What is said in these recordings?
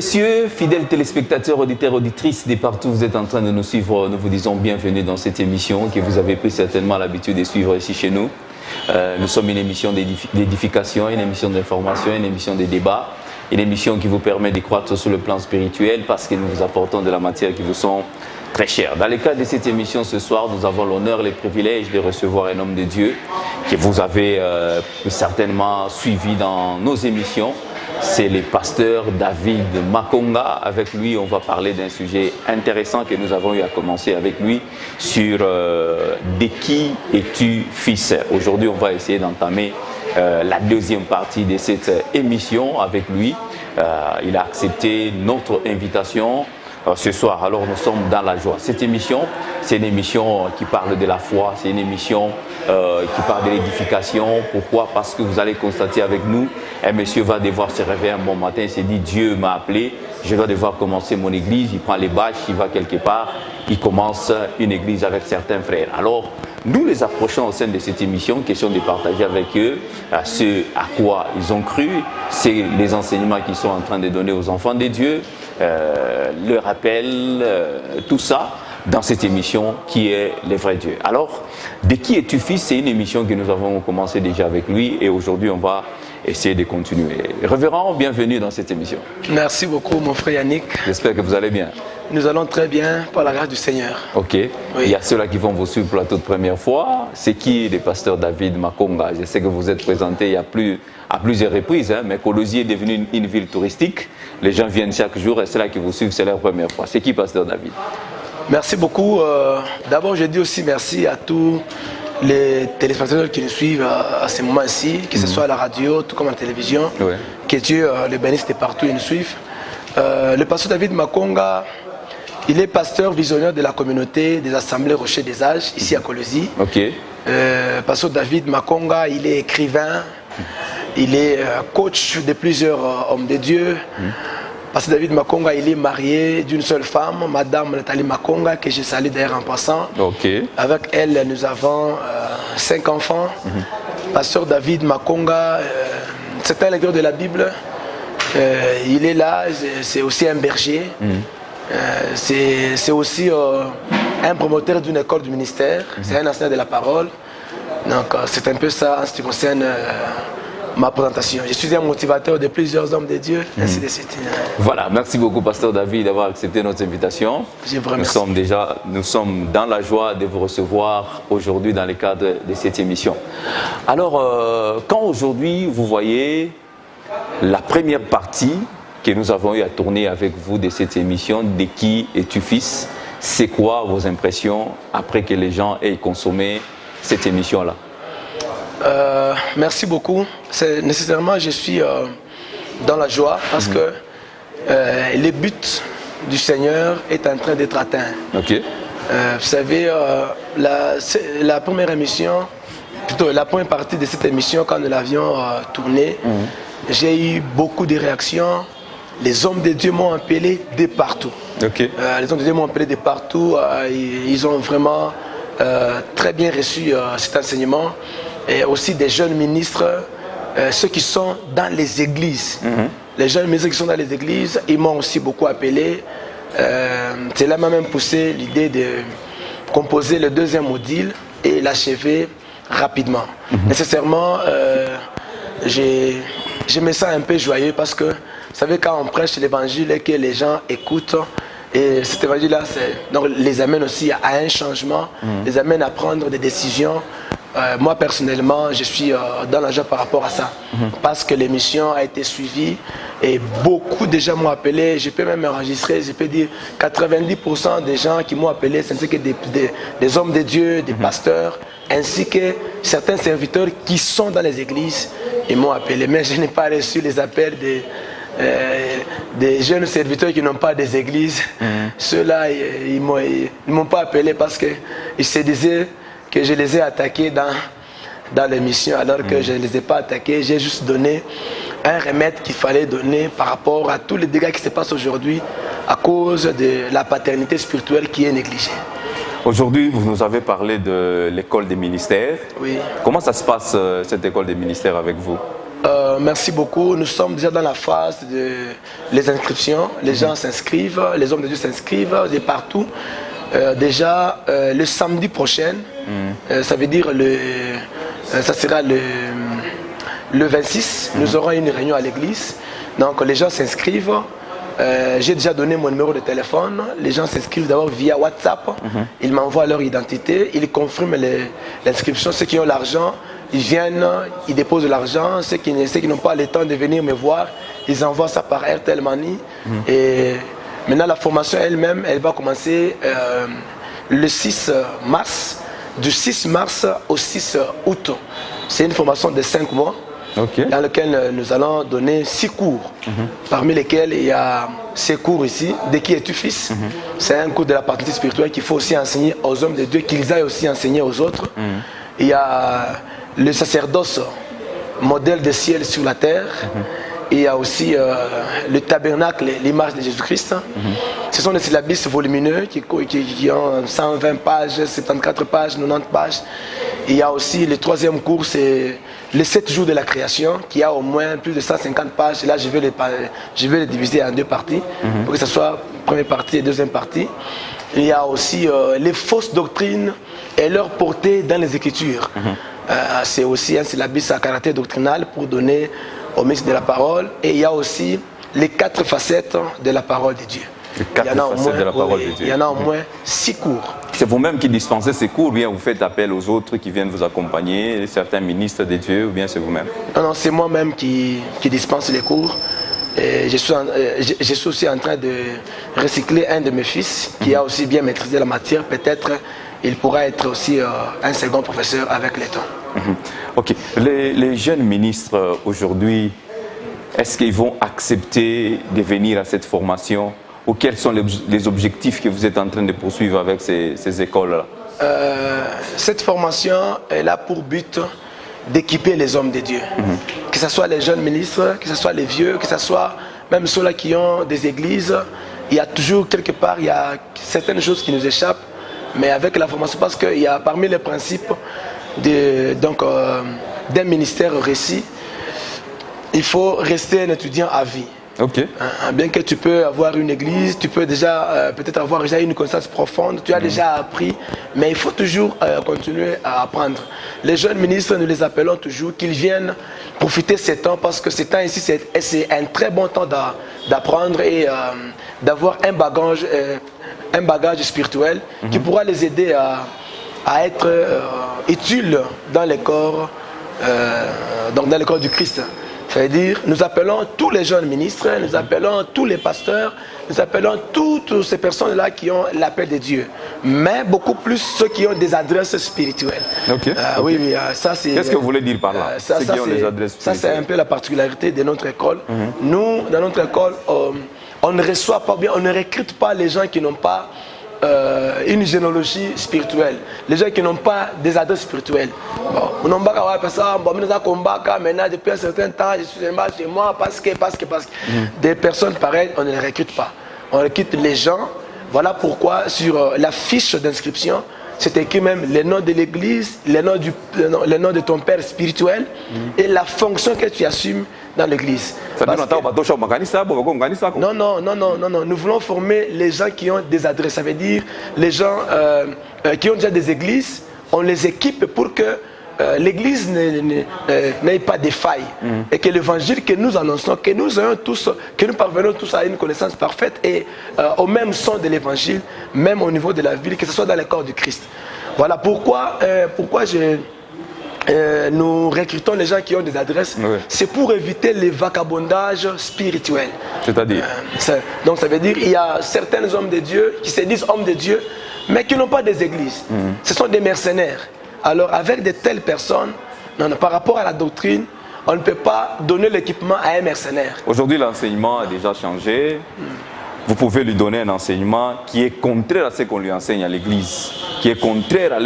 Précieux, fidèles téléspectateurs, auditeurs, auditrices, de partout vous êtes en train de nous suivre, nous vous disons bienvenue dans cette émission que vous avez pris certainement l'habitude de suivre ici chez nous. Nous sommes une émission d'édification, une émission d'information, une émission de débat, une émission qui vous permet de croître sur le plan spirituel parce que nous vous apportons de la matière qui vous sont très chères. Dans le cadre de cette émission ce soir, nous avons l'honneur et le privilège de recevoir un homme de Dieu que vous avez certainement suivi dans nos émissions. C'est le pasteur David Makonga. Avec lui, on va parler d'un sujet intéressant que nous avons eu à commencer avec lui sur de qui es-tu fils. Aujourd'hui, on va essayer d'entamer la deuxième partie de cette émission avec lui. Il a accepté notre invitation ce soir. Alors nous sommes dans la joie. Cette émission, c'est une émission qui parle de la foi, c'est une émission qui parle de l'édification. Pourquoi? Parce que vous allez constater avec nous, un monsieur va devoir se réveiller un bon matin, il s'est dit Dieu m'a appelé, je vais devoir commencer mon église, il prend les bâches, il va quelque part, il commence une église avec certains frères. Alors nous les approchons au sein de cette émission, question de partager avec eux ce à quoi ils ont cru, c'est les enseignements qu'ils sont en train de donner aux enfants de Dieu, le rappel, tout ça dans cette émission qui est les vrais dieux. Alors, de qui es-tu fils? C'est une émission que nous avons commencé déjà avec lui et aujourd'hui on va essayer de continuer. Révérend, bienvenue dans cette émission. Merci beaucoup mon frère Yannick. J'espère que vous allez bien. Nous allons très bien par la grâce du Seigneur. Ok. Oui. Il y a ceux-là qui vont vous suivre pour la toute première fois. C'est qui le pasteur David Makonga? Je sais que vous êtes présenté à plusieurs reprises, mais Colosie est devenue une ville touristique. Les gens viennent chaque jour et ceux-là qui vous suivent, c'est leur première fois. C'est qui pasteur David? Merci beaucoup. D'abord, je dis aussi merci à tous les téléspectateurs qui nous suivent à ce moment-ci, que ce soit à la radio, tout comme à la télévision. Oui. Que Dieu les bénisse de partout et nous suivent. Le pasteur David Makonga, il est pasteur visionnaire de la communauté des assemblées Rocher des Âges, ici à Colosie. Ok. Pasteur David Makonga, il est écrivain, il est coach de plusieurs hommes de Dieu. Pasteur David Makonga, il est marié d'une seule femme, Madame Nathalie Makonga, que je salue d'ailleurs en passant. Okay. Avec elle, nous avons 5 enfants. Pasteur David Makonga, c'est un lecteur de la Bible. Il est là, c'est aussi un berger. C'est aussi un promoteur d'une école du ministère. C'est un enseignant de la parole. Donc c'est un peu ça en ce qui concerne ma présentation. Je suis un motivateur de plusieurs hommes de Dieu, ainsi de suite. Voilà, merci beaucoup pasteur David d'avoir accepté notre invitation. Je vous remercie. Nous sommes dans la joie de vous recevoir aujourd'hui dans le cadre de cette émission. Alors, quand aujourd'hui vous voyez la première partie que nous avons eu à tourner avec vous de cette émission, de qui es-tu fils, c'est quoi vos impressions après que les gens aient consommé cette émission-là? Merci beaucoup. Nécessairement, je suis dans la joie parce que le but du Seigneur est en train d'être atteint. Okay. Vous savez, la première émission, plutôt la première partie de cette émission, quand nous l'avions tournée, j'ai eu beaucoup de réactions. Les hommes de Dieu m'ont appelé de partout. Okay. Les hommes de Dieu m'ont appelé de partout. Ils ont vraiment très bien reçu cet enseignement. Et aussi des jeunes ministres, ceux qui sont dans les églises. Les jeunes ministres qui sont dans les églises, ils m'ont aussi beaucoup appelé. Cela m'a même poussé l'idée de composer le deuxième module et l'achever rapidement. Nécessairement, je me sens un peu joyeux parce que, vous savez, quand on prêche l'évangile et que les gens écoutent, et cet évangile-là, les amène aussi à un changement, les amène à prendre des décisions. Moi personnellement, je suis dans la joie par rapport à ça, parce que l'émission a été suivie et beaucoup de gens m'ont appelé. Je peux même enregistrer, je peux dire 90% des gens qui m'ont appelé, ce ne sont que des hommes de Dieu, des pasteurs, ainsi que certains serviteurs qui sont dans les églises et m'ont appelé. Mais je n'ai pas reçu les appels des jeunes serviteurs qui n'ont pas des églises. Ceux-là, ils ne m'ont pas appelé parce qu'ils se disaient que je les ai attaqués dans l'émission, alors que je ne les ai pas attaqués. J'ai juste donné un remède qu'il fallait donner par rapport à tous les dégâts qui se passent aujourd'hui à cause de la paternité spirituelle qui est négligée. Aujourd'hui, vous nous avez parlé de l'école des ministères. Oui. Comment ça se passe, cette école des ministères, avec vous? Merci beaucoup. Nous sommes déjà dans la phase des inscriptions. Les gens s'inscrivent, les hommes de Dieu s'inscrivent de partout. Déjà, le samedi prochain, ça veut dire ça sera le 26, nous aurons une réunion à l'église. Donc les gens s'inscrivent. J'ai déjà donné mon numéro de téléphone. Les gens s'inscrivent d'abord via WhatsApp. Ils m'envoient leur identité. Ils confirment l'inscription. Ceux qui ont l'argent, ils viennent, ils déposent l'argent. Ceux qui n'ont pas le temps de venir me voir, ils envoient ça par Airtel Money. Et maintenant, la formation elle-même, elle va commencer le 6 mars. Du 6 mars au 6 août. C'est une formation de 5 mois. Dans lequel nous allons donner 6 cours, parmi lesquels il y a ces cours ici, de qui es-tu fils. C'est un cours de la paternité spirituelle qu'il faut aussi enseigner aux hommes de Dieu, qu'ils aillent aussi enseigner aux autres. Il y a le sacerdoce, modèle de ciel sur la terre. Il y a aussi le tabernacle, l'image de Jésus-Christ. Ce sont des syllabus volumineux qui ont 120 pages, 74 pages, 90 pages. Il y a aussi le 3e cours, c'est les 7 jours de la création, qui a au moins plus de 150 pages. Et là, je vais les diviser en 2 parties, pour que ce soit première partie et deuxième partie. Il y a aussi les fausses doctrines et leur portée dans les Écritures. C'est aussi un syllabus à caractère doctrinal pour donner au ministre de la parole. Et il y a aussi les 4 facettes de la parole de Dieu. Les 4 facettes de la parole de Dieu. Il y en a au moins 6 cours. C'est vous-même qui dispensez ces cours, ou bien vous faites appel aux autres qui viennent vous accompagner, certains ministres de Dieu, ou bien c'est vous-même? Non, c'est moi-même qui dispense les cours. Et je suis aussi en train de recycler un de mes fils qui a aussi bien maîtrisé la matière. Peut-être il pourra être aussi un second professeur avec le temps. Ok. Les jeunes ministres aujourd'hui, est-ce qu'ils vont accepter de venir à cette formation? Ou quels sont les objectifs que vous êtes en train de poursuivre avec ces écoles-là? Cette formation elle a pour but d'équiper les hommes de Dieu. Que ce soit les jeunes ministres, que ce soit les vieux, que ce soit même ceux-là qui ont des églises. Il y a toujours quelque part, il y a certaines choses qui nous échappent. Mais avec la formation, parce qu'il y a parmi les principes d'un ministère réussi, il faut rester un étudiant à vie. Bien que tu peux avoir une église, tu peux déjà peut-être avoir déjà une connaissance profonde, tu as déjà appris, mais il faut toujours continuer à apprendre. Les jeunes ministres, nous les appelons toujours qu'ils viennent profiter de ces temps, parce que ces temps ici, c'est un très bon temps d'apprendre et d'avoir un bagage spirituel qui pourra les aider à être utiles dans le corps, dans le corps du Christ. C'est-à-dire, nous appelons tous les jeunes ministres, nous appelons tous les pasteurs, nous appelons toutes ces personnes-là qui ont l'appel de Dieu. Mais beaucoup plus ceux qui ont des adresses spirituelles. Oui, ça c'est... Qu'est-ce que vous voulez dire par là? Ça c'est un peu la particularité de notre école. Nous, dans notre école, on ne reçoit pas bien, on ne recrute pas les gens qui n'ont pas une généalogie spirituelle, les gens qui n'ont pas des adresses spirituelles. Maintenant, depuis un certain temps, je suis chez moi parce que. Des personnes pareilles, on ne les recrute pas. On recrute les gens. Voilà pourquoi sur la fiche d'inscription, c'est écrit même le nom de l'église, le nom de ton père spirituel et la fonction que tu assumes dans l'église. Non. Nous voulons former les gens qui ont des adresses. Ça veut dire les gens qui ont déjà des églises, on les équipe pour que l'église n'ait pas de failles. Et que l'évangile que nous annonçons, que nous parvenons tous à une connaissance parfaite et au même son de l'évangile, même au niveau de la ville, que ce soit dans le corps du Christ. Voilà pourquoi nous recrutons les gens qui ont des adresses. C'est pour éviter les vagabondages spirituels. C'est-à-dire donc ça veut dire qu'il y a certains hommes de Dieu qui se disent hommes de Dieu, mais qui n'ont pas des églises. Ce sont des mercenaires. Alors avec de telles personnes, par rapport à la doctrine, on ne peut pas donner l'équipement à un mercenaire. Aujourd'hui, l'enseignement a déjà changé. Vous pouvez lui donner un enseignement qui est contraire à ce qu'on lui enseigne à l'église, qui est contraire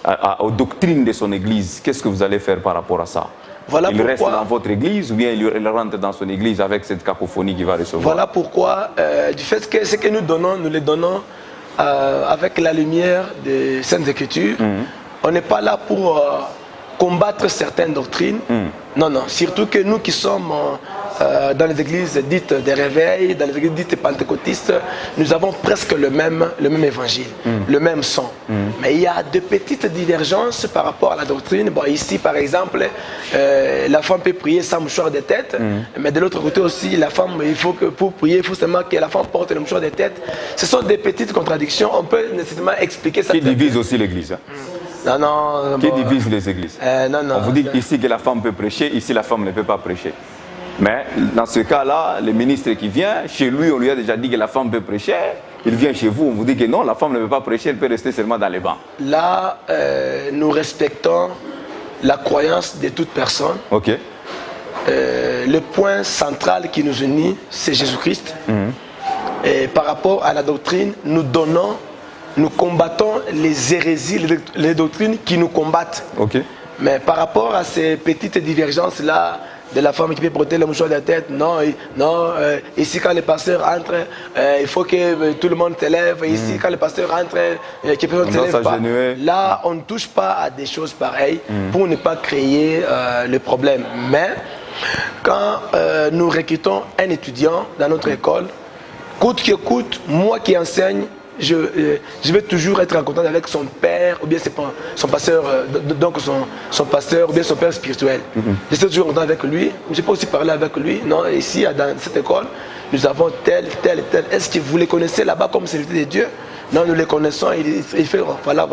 à aux doctrines de son église. Qu'est-ce que vous allez faire par rapport à ça? Il reste dans votre église ou bien il rentre dans son église avec cette cacophonie qu'il va recevoir? Voilà pourquoi, du fait que ce que nous donnons, nous les donnons avec la lumière des Saintes Écritures. On n'est pas là pour combattre certaines doctrines. Non, non. Surtout que nous qui sommes dans les églises dites des réveils, dans les églises dites pentecôtistes, nous avons presque le même évangile, le même son. Mais il y a de petites divergences par rapport à la doctrine. Bon, ici, par exemple, la femme peut prier sans mouchoir de tête, mais de l'autre côté aussi, la femme, il faut que pour prier, il faut seulement que la femme porte le mouchoir de tête. Ce sont des petites contradictions. On peut nécessairement expliquer ça. Qui divise aussi l'Église. Non, non. Qui divise les églises. Non, non. On vous dit ici que la femme peut prêcher, ici la femme ne peut pas prêcher. Mais dans ce cas-là, le ministre qui vient, chez lui, on lui a déjà dit que la femme peut prêcher. Il vient chez vous, on vous dit que non, la femme ne peut pas prêcher, elle peut rester seulement dans les bancs. Là, nous respectons la croyance de toute personne. Ok. Le point central qui nous unit, c'est Jésus-Christ. Et par rapport à la doctrine, nous combattons les hérésies, les doctrines qui nous combattent. Ok. Mais par rapport à ces petites divergences-là, de la femme qui peut porter le mouchoir de la tête, non, ici quand le pasteur entre, il faut que tout le monde s'élève, ici quand le pasteur entre, que personne ne s'élève pas. Là, on ne touche pas à des choses pareilles pour ne pas créer le problème. Mais quand nous recrutons un étudiant dans notre école, coûte que coûte, moi qui enseigne, je vais toujours être en contact avec son père ou bien son pasteur, donc son pasteur ou bien son père spirituel. Je suis toujours en contact avec lui. Je peux aussi parler avec lui. Non, ici, dans cette école, nous avons tel. Est-ce que vous les connaissez là-bas comme serviteur de Dieu? Non, nous les connaissons. Il fait voilà,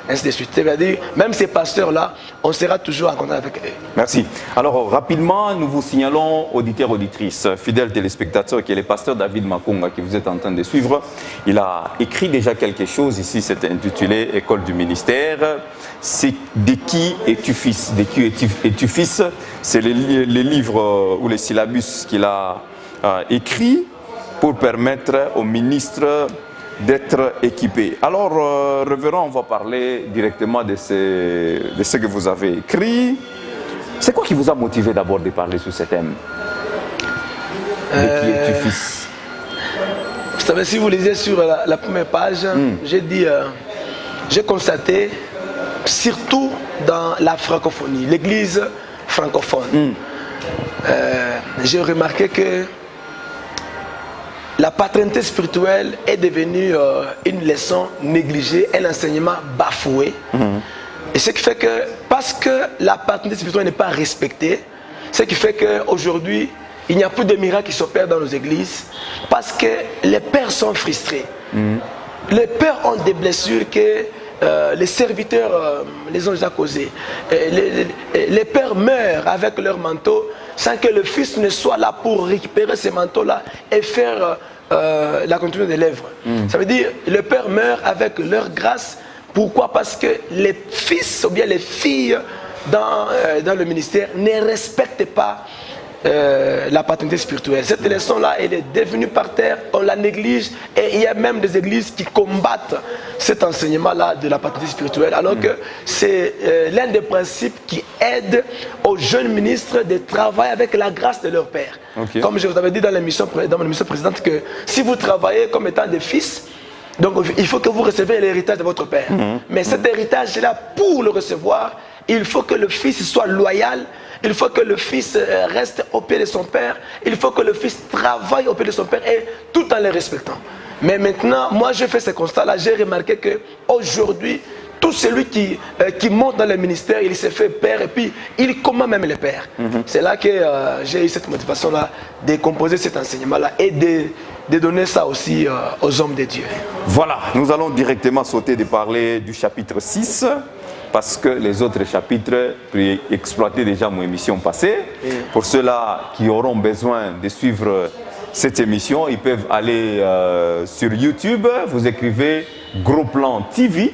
ainsi de suite. C'est-à-dire, même ces pasteurs-là, on sera toujours en contact avec eux. Merci. Alors, rapidement, nous vous signalons, auditeurs, auditrices, fidèles téléspectateurs, que le pasteur David Makunga, que vous êtes en train de suivre, il a écrit déjà quelque chose ici, c'est intitulé École du ministère. C'est De qui es-tu fils? De qui es-tu fils? C'est les livres ou les syllabus qu'il a écrit pour permettre aux ministres d'être équipés. Alors, révérend, on va parler directement de ce que vous avez écrit. C'est quoi qui vous a motivé d'abord de parler sur ce thème? De qui es-tu fils? Vous savez, si vous lisez sur la première page, j'ai dit, j'ai constaté, surtout dans la francophonie, l'église francophone, j'ai remarqué que la paternité spirituelle est devenue une leçon négligée, un enseignement bafoué. Et ce qui fait que, parce que la paternité spirituelle n'est pas respectée, ce qui fait qu'aujourd'hui, il n'y a plus de miracles qui s'opèrent dans nos églises, parce que les pères sont frustrés. Les pères ont des blessures que les serviteurs les ont déjà causées. Les pères meurent avec leur manteau sans que le fils ne soit là pour récupérer ces manteaux-là et faire la continuité des lèvres. Ça veut dire le père meurt avec leur grâce. Pourquoi? Parce que les fils ou bien les filles dans le ministère ne respectent pas la paternité spirituelle. Cette leçon-là, elle est devenue par terre, on la néglige, et il y a même des églises qui combattent cet enseignement-là de la paternité spirituelle, alors que c'est l'un des principes qui aide aux jeunes ministres de travailler avec la grâce de leur père. Comme je vous avais dit dans mon émission précédente, que si vous travaillez comme étant des fils, donc il faut que vous receviez l'héritage de votre père. Mais cet héritage-là, pour le recevoir, il faut que le fils soit loyal. Il faut que le fils reste au pied de son père. Il faut que le fils travaille au pied de son père, et tout en le respectant. Mais maintenant, moi, je fais ce constat-là. J'ai remarqué qu'aujourd'hui, tout celui qui monte dans le ministère, il se fait père, et puis il combat même les pères. C'est là que j'ai eu cette motivation-là de composer cet enseignement-là et de donner ça aussi aux hommes de Dieu. Voilà, nous allons directement sauter de parler du chapitre 6. Parce que les autres chapitres, j'ai exploité déjà mon émission passée. Pour ceux-là qui auront besoin de suivre cette émission, ils peuvent aller sur YouTube. Vous écrivez Gros Plan TV.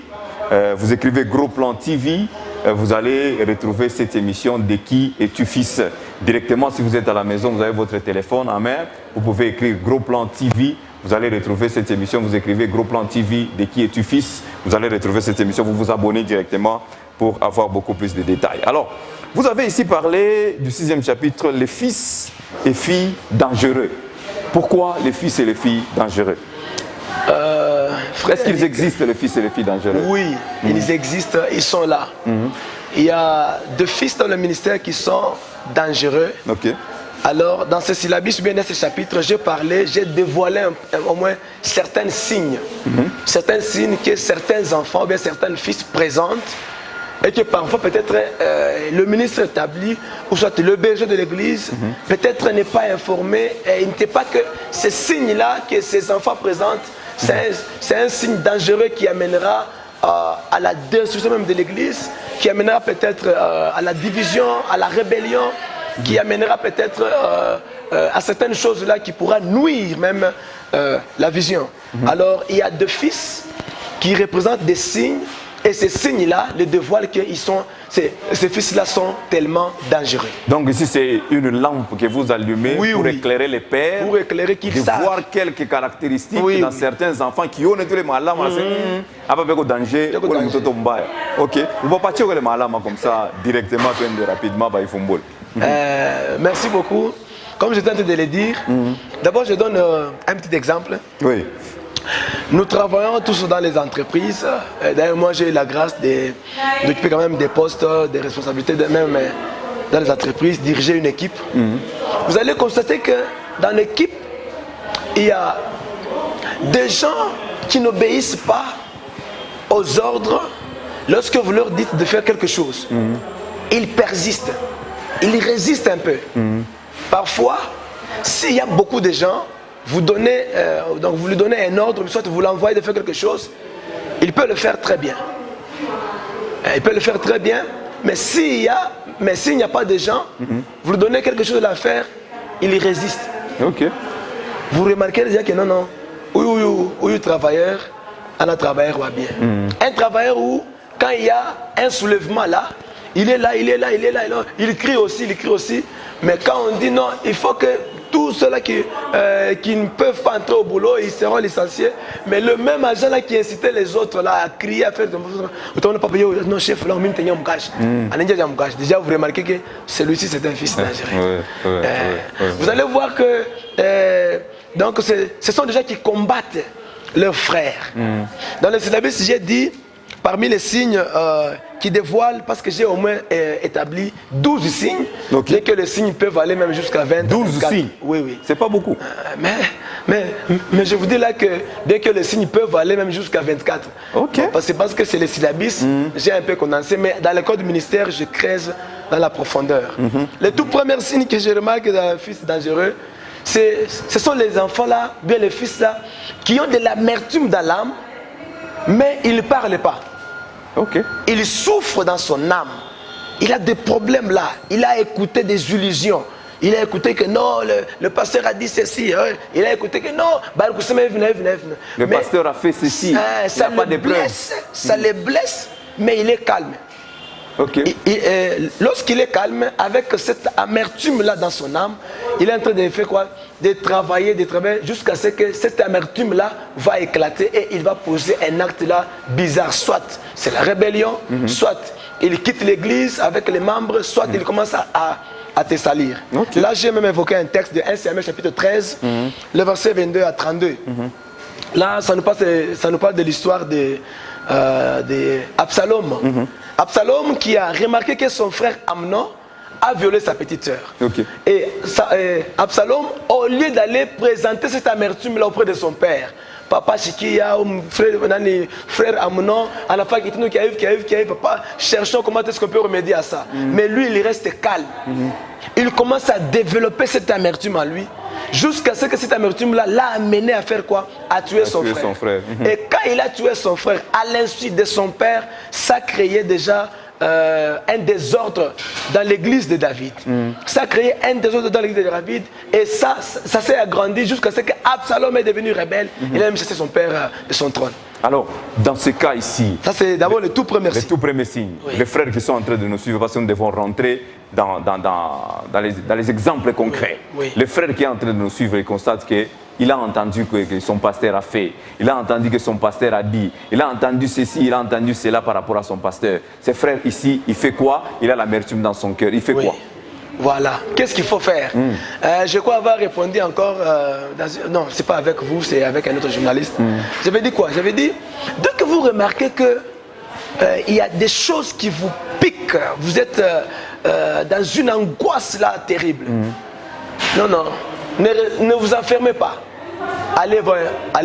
Vous écrivez Gros Plan TV. Vous allez retrouver cette émission De qui es-tu fils? Directement, si vous êtes à la maison, vous avez votre téléphone en main. Vous pouvez écrire Gros Plan TV. Vous allez retrouver cette émission, vous écrivez Gros Plan TV, De qui es-tu fils? Vous allez retrouver cette émission, vous vous abonnez directement pour avoir beaucoup plus de détails. Alors, vous avez ici parlé du 6e chapitre, les fils et filles dangereux. Pourquoi les fils et les filles dangereux? Est-ce qu'ils existent, les fils et les filles dangereux? Oui, ils existent, ils sont là. il y a 2 fils dans le ministère qui sont dangereux. Ok. Alors, dans ce syllabus, bien dans ce chapitre, j'ai dévoilé au moins certains signes. Certains signes que certains enfants ou bien certains fils présentent et que parfois peut-être le ministre établi ou soit le berger de l'église peut-être n'est pas informé et il n'était pas que ces signes-là que ces enfants présentent, c'est un signe dangereux qui amènera à la destruction même de l'église, qui amènera peut-être à la division, à la rébellion, qui amènera peut-être à certaines choses-là qui pourra nuire même la vision. Alors, il y a 2 fils qui représentent des signes et ces signes-là les dévoilent que ces fils-là sont tellement dangereux. Donc ici, c'est une lampe que vous allumez pour éclairer les pères, pour éclairer qu'ils savent. Voir quelques caractéristiques dans certains enfants qui ont tous les malams, avec le danger, ok. Vous pouvez partir avec les malams comme ça, directement, rapidement, il faut merci beaucoup. Comme je tente de le dire, d'abord je donne un petit exemple. Oui. Nous travaillons tous dans les entreprises. D'ailleurs, moi j'ai la grâce d'occuper quand même des postes, des responsabilités, même dans les entreprises, diriger une équipe. Vous allez constater que dans l'équipe, il y a des gens qui n'obéissent pas aux ordres lorsque vous leur dites de faire quelque chose. Ils persistent. Il résiste un peu. Parfois, s'il y a beaucoup de gens, vous lui donnez un ordre, soit vous l'envoyez de faire quelque chose, il peut le faire très bien. Il peut le faire très bien, mais s'il n'y a pas de gens, vous lui donnez quelque chose à faire, il résiste. Ok. Vous remarquez déjà que non, oui, travailleur, un travailleur va bien. Un travailleur où, quand il y a un soulèvement là, il est là, il crie aussi, mais quand on dit non, il faut que tous ceux-là qui ne peuvent pas entrer au boulot, ils seront licenciés, mais le même agent là qui incitait les autres là à crier, à faire non chef, là, déjà vous remarquez que celui-ci c'est un fils dangereux. Vous allez voir que donc ce sont des gens qui combattent leurs frères. Dans le syllabus, j'ai dit parmi les signes qui dévoilent, parce que j'ai au moins établi 12 signes, dès que les signes peuvent aller même jusqu'à 20. 12 signes? Oui. C'est pas beaucoup. Mais je vous dis là que dès que les signes peuvent aller même jusqu'à 24. C'est parce que c'est les syllabus, j'ai un peu condensé, mais dans le code du ministère, je creuse dans la profondeur. Les tout premiers signes que je remarque dans un fils dangereux, ce sont les enfants là, bien les fils là, qui ont de l'amertume dans l'âme, mais ils ne parlent pas. Il souffre dans son âme. Il a des problèmes là. Il a écouté des illusions. Il a écouté que non, le pasteur a dit ceci. Il a écouté que non, le pasteur a fait ceci. Ça les blesse, mais il est calme. Lorsqu'il est calme, avec cette amertume-là dans son âme, il est en train de faire quoi? De travailler jusqu'à ce que cette amertume-là va éclater et il va poser un acte-là bizarre. Soit c'est la rébellion, soit il quitte l'église avec les membres, soit il commence à te salir. Là, j'ai même évoqué un texte de 1 Samuel chapitre 13, le verset 22 à 32. Là, ça nous parle de l'histoire d'Absalom. Absalom qui a remarqué que son frère Amnon a violé sa petite sœur. Et Absalom, au lieu d'aller présenter cette amertume-là auprès de son père, papa Chikia, frère Amnon, à la fin qui arrive, papa, cherchons comment est-ce qu'on peut remédier à ça. Mais lui, il reste calme. Il commence à développer cette amertume en lui, jusqu'à ce que cette amertume-là l'a amené à faire quoi? À tuer son frère. Et quand il a tué son frère, à l'insu de son père, ça créait déjà un désordre dans l'église de David. Ça a créé un désordre dans l'église de David et ça s'est agrandi jusqu'à ce qu'Absalom est devenu rebelle. Il a même chassé son père de son trône. Alors, dans ce cas ici, ça c'est d'abord le tout premier signe. Les tout premiers signes. Les frères qui sont en train de nous suivre, parce que nous devons rentrer dans les exemples concrets. Le frère qui est en train de nous suivre, il constate qu'il a entendu que son pasteur a fait, il a entendu que son pasteur a dit, il a entendu ceci, il a entendu cela par rapport à son pasteur. Ce frère ici, il fait quoi? Il a l'amertume dans son cœur, il fait quoi? Voilà, qu'est-ce qu'il faut faire? Je crois avoir répondu encore, non, c'est pas avec vous, c'est avec un autre journaliste. J'avais dit quoi? J'avais dit, dès que vous remarquez que il y a des choses qui vous piquent, vous êtes dans une angoisse là terrible. Non, non, ne vous enfermez pas. Allez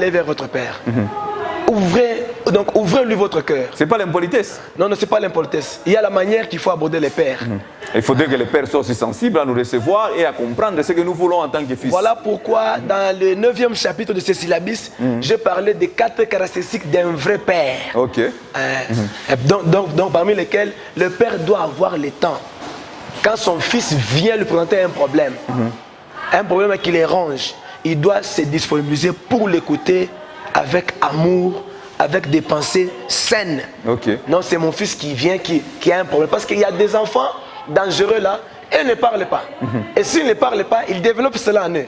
vers votre Père. Ouvrez-lui votre cœur. C'est pas l'impolitesse. Non, non, c'est pas l'impolitesse. Il y a la manière qu'il faut aborder les pères. Il faudrait que les pères soient aussi sensibles à nous recevoir et à comprendre ce que nous voulons en tant que fils. Voilà pourquoi, dans le 9e chapitre de ce syllabus, j'ai parlé des 4 caractéristiques d'un vrai père. Ok. Donc, parmi lesquels le père doit avoir le temps. Quand son fils vient lui présenter un problème qui les ronge, il doit se disponibiliser pour l'écouter avec amour, avec des pensées saines. Okay. Non, c'est mon fils qui vient, qui a un problème. Parce qu'il y a des enfants dangereux là, et ils ne parlent pas. Et s'ils ne parlent pas, ils développent cela en eux.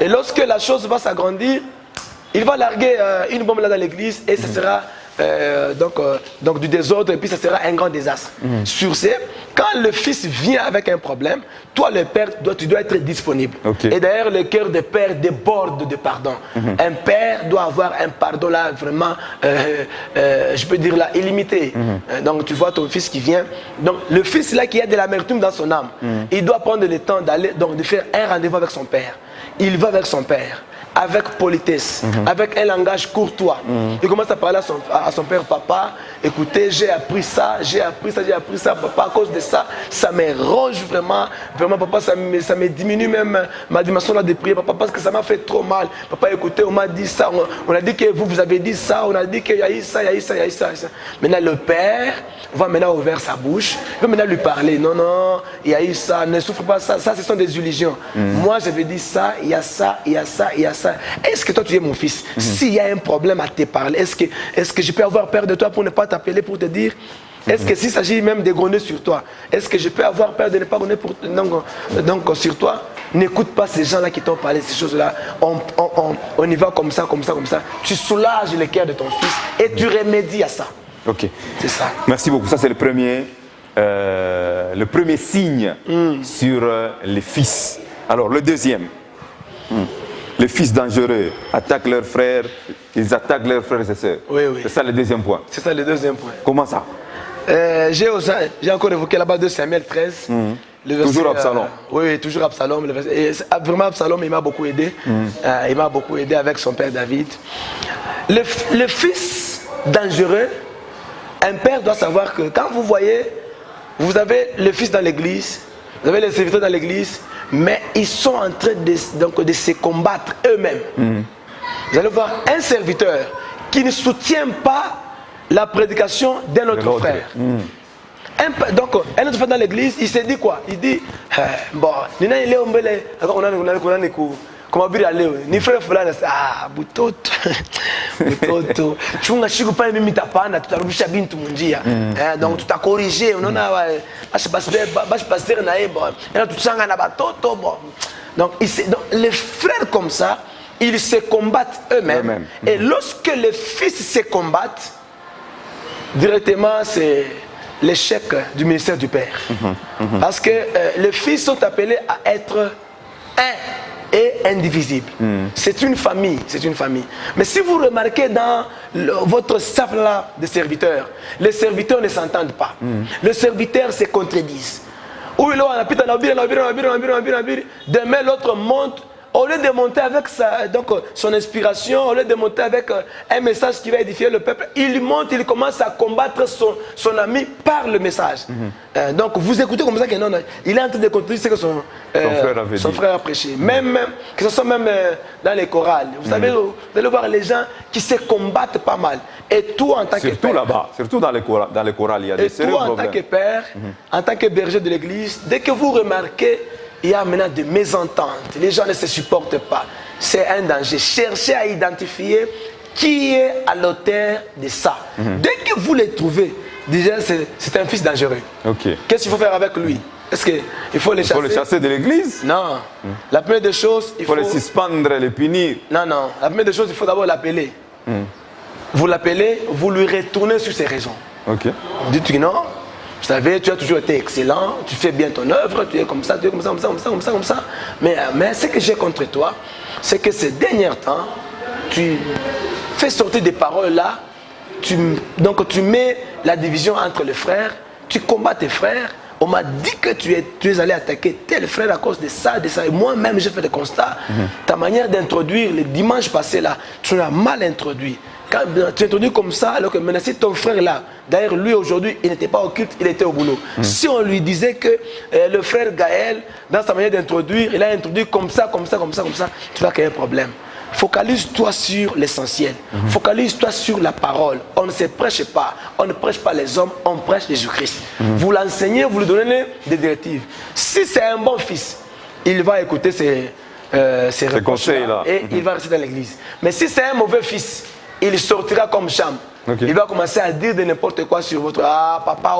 Et lorsque la chose va s'agrandir, il va larguer une bombe là dans l'église et ce sera donc du désordre et puis ça sera un grand désastre. Sur ce, quand le fils vient avec un problème, toi le père, tu dois être disponible. Okay. Et d'ailleurs le cœur de père déborde de pardon. Un père doit avoir un pardon là vraiment, je peux dire là, illimité. Donc tu vois ton fils qui vient, donc le fils là qui a de l'amertume dans son âme, il doit prendre le temps d'aller, donc de faire un rendez-vous avec son père. Il va avec son père. Avec politesse, avec un langage courtois. Il commence à parler à son père, papa, écoutez, j'ai appris ça, papa, à cause de ça, ça me ronge vraiment, papa, ça me diminue même ma dimension là de prière, papa, parce que ça m'a fait trop mal. Papa, écoutez, on m'a dit ça, on a dit que vous avez dit ça, on a dit qu'il y a eu ça, il y a eu ça, il y a eu ça. Maintenant, le père va maintenant ouvrir sa bouche, il va maintenant lui parler, non, non, il y a eu ça, ne souffre pas ça, ce sont des illusions. Moi, j'avais dit ça, il y a ça, il y a ça, il y a ça. Est-ce que toi tu es mon fils? S'il y a un problème à te parler, est-ce que je peux avoir peur de toi pour ne pas t'appeler pour te dire? Est-ce que s'il s'agit même de gronder sur toi, est-ce que je peux avoir peur de ne pas gronder donc sur toi? N'écoute pas ces gens-là qui t'ont parlé de ces choses-là. On y va comme ça, comme ça, comme ça. Tu soulages le cœur de ton fils et tu remédies à ça. Ok. C'est ça. Merci beaucoup. Ça c'est le premier signe sur les fils. Alors le deuxième. Les fils dangereux attaquent leurs frères, ils attaquent leurs frères et sœurs. Oui, oui. C'est ça le deuxième point. C'est ça le deuxième point. Comment ça? J'ai encore évoqué là-bas 2 Samuel 13. Toujours Absalom. Oui, toujours Absalom. Vraiment Absalom, il m'a beaucoup aidé. Il m'a beaucoup aidé avec son père David. Le fils dangereux, un père doit savoir que quand vous voyez, vous avez le fils dans l'église, vous avez les serviteurs dans l'église, mais ils sont en train de se combattre eux-mêmes. Vous allez voir un serviteur qui ne soutient pas la prédication d'un autre frère. Donc, un autre frère dans l'église, il s'est dit quoi? Il dit, bon, comment dire ni frère fulani butoto butoto chunga shiku pale mimi tapanda tutarudisha bintu munjia donc tutakorriger unaona basi pasteur na yebo na tuchanga na batoto bon donc les frères comme ça ils se combattent eux-mêmes et lorsque les fils se combattent directement c'est l'échec du ministère du père parce que les fils sont appelés à être un et indivisible. C'est une famille, c'est une famille. Mais si vous remarquez dans votre staff là de serviteurs, les serviteurs ne s'entendent pas. Les serviteurs se contredisent. Demain l'autre monte. Au lieu de monter avec son inspiration, au lieu de monter avec un message qui va édifier le peuple, il monte, il commence à combattre son ami par le message. Donc vous écoutez comme ça que non, il est en train de contredire ce que son frère a prêché. Même que ce soit même dans les chorales. Vous savez, vous allez voir les gens qui se combattent pas mal. Et toi en tant que père. Surtout là-bas, surtout dans les chorales, il y a des sérieux problèmes. Et toi en tant que père, en tant que berger de l'église, dès que vous remarquez il y a maintenant des mésententes, les gens ne se supportent pas. C'est un danger. Cherchez à identifier qui est à l'auteur de ça. Dès que vous les trouvez, déjà c'est un fils dangereux. Qu'est-ce qu'il faut faire avec lui? Est-ce qu'il faut les chasser? Il faut les chasser de l'église? Non. La première des choses, il faut les suspendre, les punir. Non, non. La première des choses, il faut d'abord l'appeler. Vous l'appelez, vous lui retournez sur ses raisons. Dites que non. Vous savez, tu as toujours été excellent, tu fais bien ton œuvre, tu es comme ça, tu es comme ça, comme ça, comme ça, comme ça, comme ça. Mais ce que j'ai contre toi, c'est que ces derniers temps, tu fais sortir des paroles là tu mets la division entre les frères, tu combats tes frères. On m'a dit que tu es allé attaquer tel frère à cause de ça, de ça. Et moi-même, j'ai fait des constats. Ta manière d'introduire, le dimanche passé là, tu l'as mal introduit. Quand tu introduis comme ça, alors que maintenant, si ton frère là, d'ailleurs, lui aujourd'hui, il n'était pas au culte, il était au boulot. Si on lui disait que le frère Gaël, dans sa manière d'introduire, il a introduit comme ça, tu vas créer un problème. Focalise-toi sur l'essentiel. Focalise-toi sur la parole. On ne se prêche pas. On ne prêche pas les hommes, on prêche Jésus-Christ. Vous l'enseignez, vous lui donnez des directives. Si c'est un bon fils, il va écouter ses conseils là, et il va rester dans l'église. Mais si c'est un mauvais fils, il sortira comme Cham. Il va commencer à dire de n'importe quoi sur votre papa,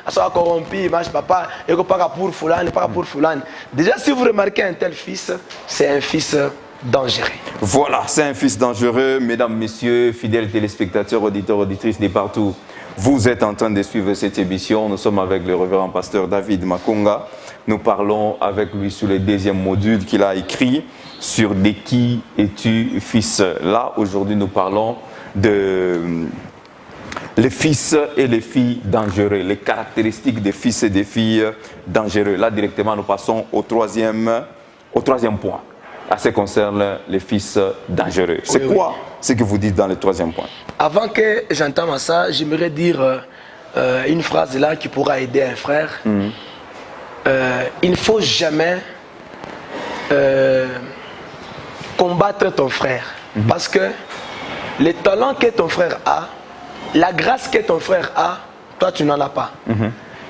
ça va corrompu, papa, et pas pour Foulane, pas pour Foulane. Déjà, si vous remarquez un tel fils, c'est un fils dangereux. Voilà, c'est un fils dangereux. Mesdames, messieurs, fidèles téléspectateurs, auditeurs, auditrices de partout, vous êtes en train de suivre cette émission. Nous sommes avec le révérend pasteur David Makonga. Nous parlons avec lui sur le deuxième module qu'il a écrit sur « De qui es-tu, fils ?» Là, aujourd'hui, nous parlons de les fils et les filles dangereux, les caractéristiques des fils et des filles dangereux. Là, directement, nous passons au troisième point. À ce qui concerne les fils dangereux. C'est quoi ce que vous dites dans le troisième point? Avant que j'entame ça, j'aimerais dire une phrase là qui pourra aider un frère. Il ne faut jamais combattre ton frère. Parce que les talents que ton frère a, la grâce que ton frère a, toi tu n'en as pas.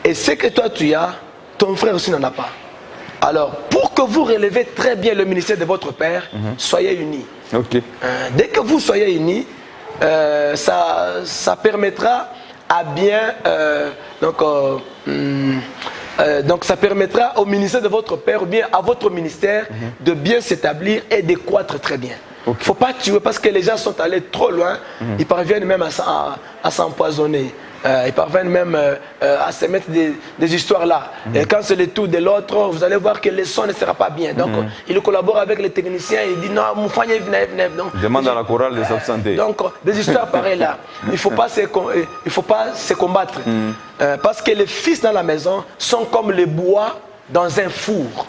Et ce que toi tu as, ton frère aussi n'en a pas. Alors, pour que vous relevez très bien le ministère de votre père, soyez unis. Dès que vous soyez unis, ça permettra à bien... donc ça permettra au ministère de votre père, ou bien à votre ministère, de bien s'établir et de croître très bien. Il ne faut pas tuer parce que les gens sont allés trop loin, ils parviennent même à s'empoisonner. Ils parviennent même à se mettre des histoires là. Et quand c'est le tour de l'autre, vous allez voir que le son ne sera pas bien. Donc, il collabore avec les techniciens, il dit non, mon fanny, venez. Demande à la chorale de s'absenter. Donc, des histoires pareilles là. Il ne faut pas se combattre. Parce que les fils dans la maison sont comme les bois dans un four.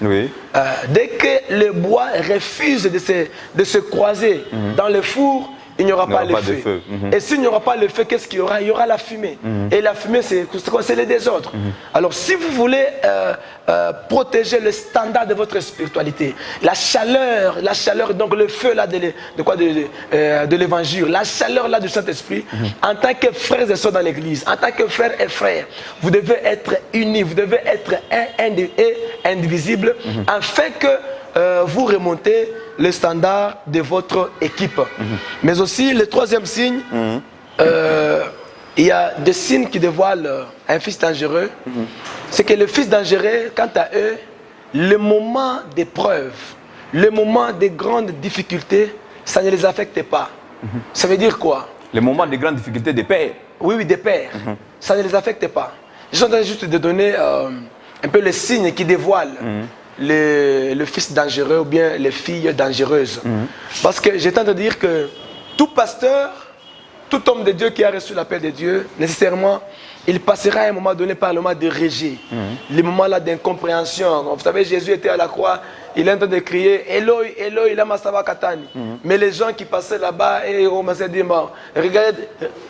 Dès que le bois refuse de se croiser dans le four, il n'y aura pas le feu. Et s'il n'y aura pas le feu, qu'est-ce qu'il y aura? Il y aura la fumée. Et la fumée, c'est le désordre. Alors, si vous voulez protéger le standard de votre spiritualité, la chaleur, donc le feu là de l'évangile, la chaleur là du Saint-Esprit, en tant que frères et sœurs dans l'église, en tant que frères et frères, vous devez être unis, vous devez être indivisibles, afin que vous remontez le standard de votre équipe. Mais aussi, le troisième signe, il y a des signes qui dévoilent un fils dangereux. C'est que le fils dangereux, quant à eux, le moment d'épreuve, le moment de grandes difficultés, ça ne les affecte pas. Ça veut dire quoi? Le moment de grandes difficultés des pères. Oui, des pères. Ça ne les affecte pas. Je suis en train juste de donner un peu les signes qui dévoilent le fils dangereux ou bien les filles dangereuses. Parce que j'ai tendance à dire que tout pasteur, tout homme de Dieu qui a reçu l'appel de Dieu, nécessairement, il passera à un moment donné par le moment de rejet, les moments là d'incompréhension. Vous savez, Jésus était à la croix, il est en train de crier « Eloi, Eloi, lama sabachthani ». Mais les gens qui passaient là-bas, et on m'a dit «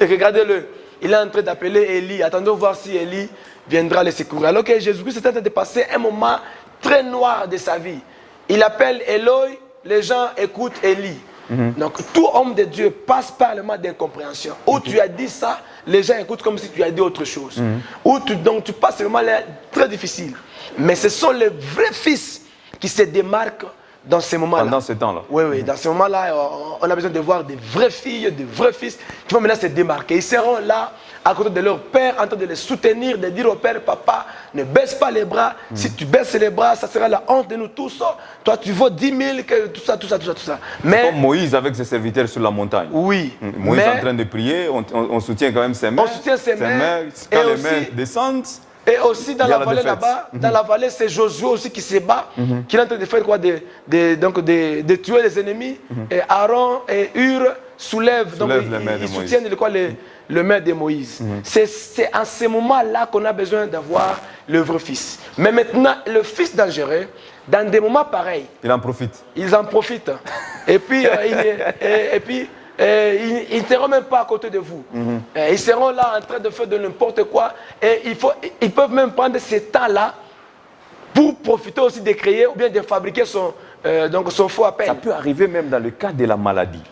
Regardez-le, il est en train d'appeler Élie, attendons voir si Élie viendra le secourir ». Alors que Jésus-Christ est en train de passer un moment très noir de sa vie. Il appelle Eloi, les gens écoutent Élie. Donc tout homme de Dieu passe par le moment d'incompréhension. Où tu as dit ça, les gens écoutent comme si tu as dit autre chose. Donc tu passes le moment là très difficile. Mais ce sont les vrais fils qui se démarquent dans ces moments-là. Dans ce temps-là. Oui, dans ce moment-là, on a besoin de voir des vraies filles, des vrais fils qui vont maintenant se démarquer. Ils seront là, à côté de leur père, en train de les soutenir, de dire au père, papa, ne baisse pas les bras. Si tu baisses les bras, ça sera la honte de nous tous. Toi, tu vaux 10 000, tout ça. Mais, comme Moïse avec ses serviteurs sur la montagne. Oui. Moïse est en train de prier, on soutient quand même ses mains. On soutient ses mains. Quand les mains descendent. Et aussi dans la vallée là-bas, dans la vallée, c'est Josué aussi qui se bat, qui est en train de faire quoi? De tuer les ennemis. Et Aaron et Hur soulèvent, donc ils soutiennent le maire de Moïse. C'est en ce moment-là qu'on a besoin d'avoir le vrai fils. Mais maintenant, le fils dangereux, dans des moments pareils, il en profite. Ils en profitent. Et puis, ils ne seront même pas à côté de vous. Ils seront là en train de faire de n'importe quoi. Et ils peuvent même prendre ce temps-là pour profiter aussi de créer ou bien de fabriquer son faux appel. Ça peut arriver même dans le cas de la maladie.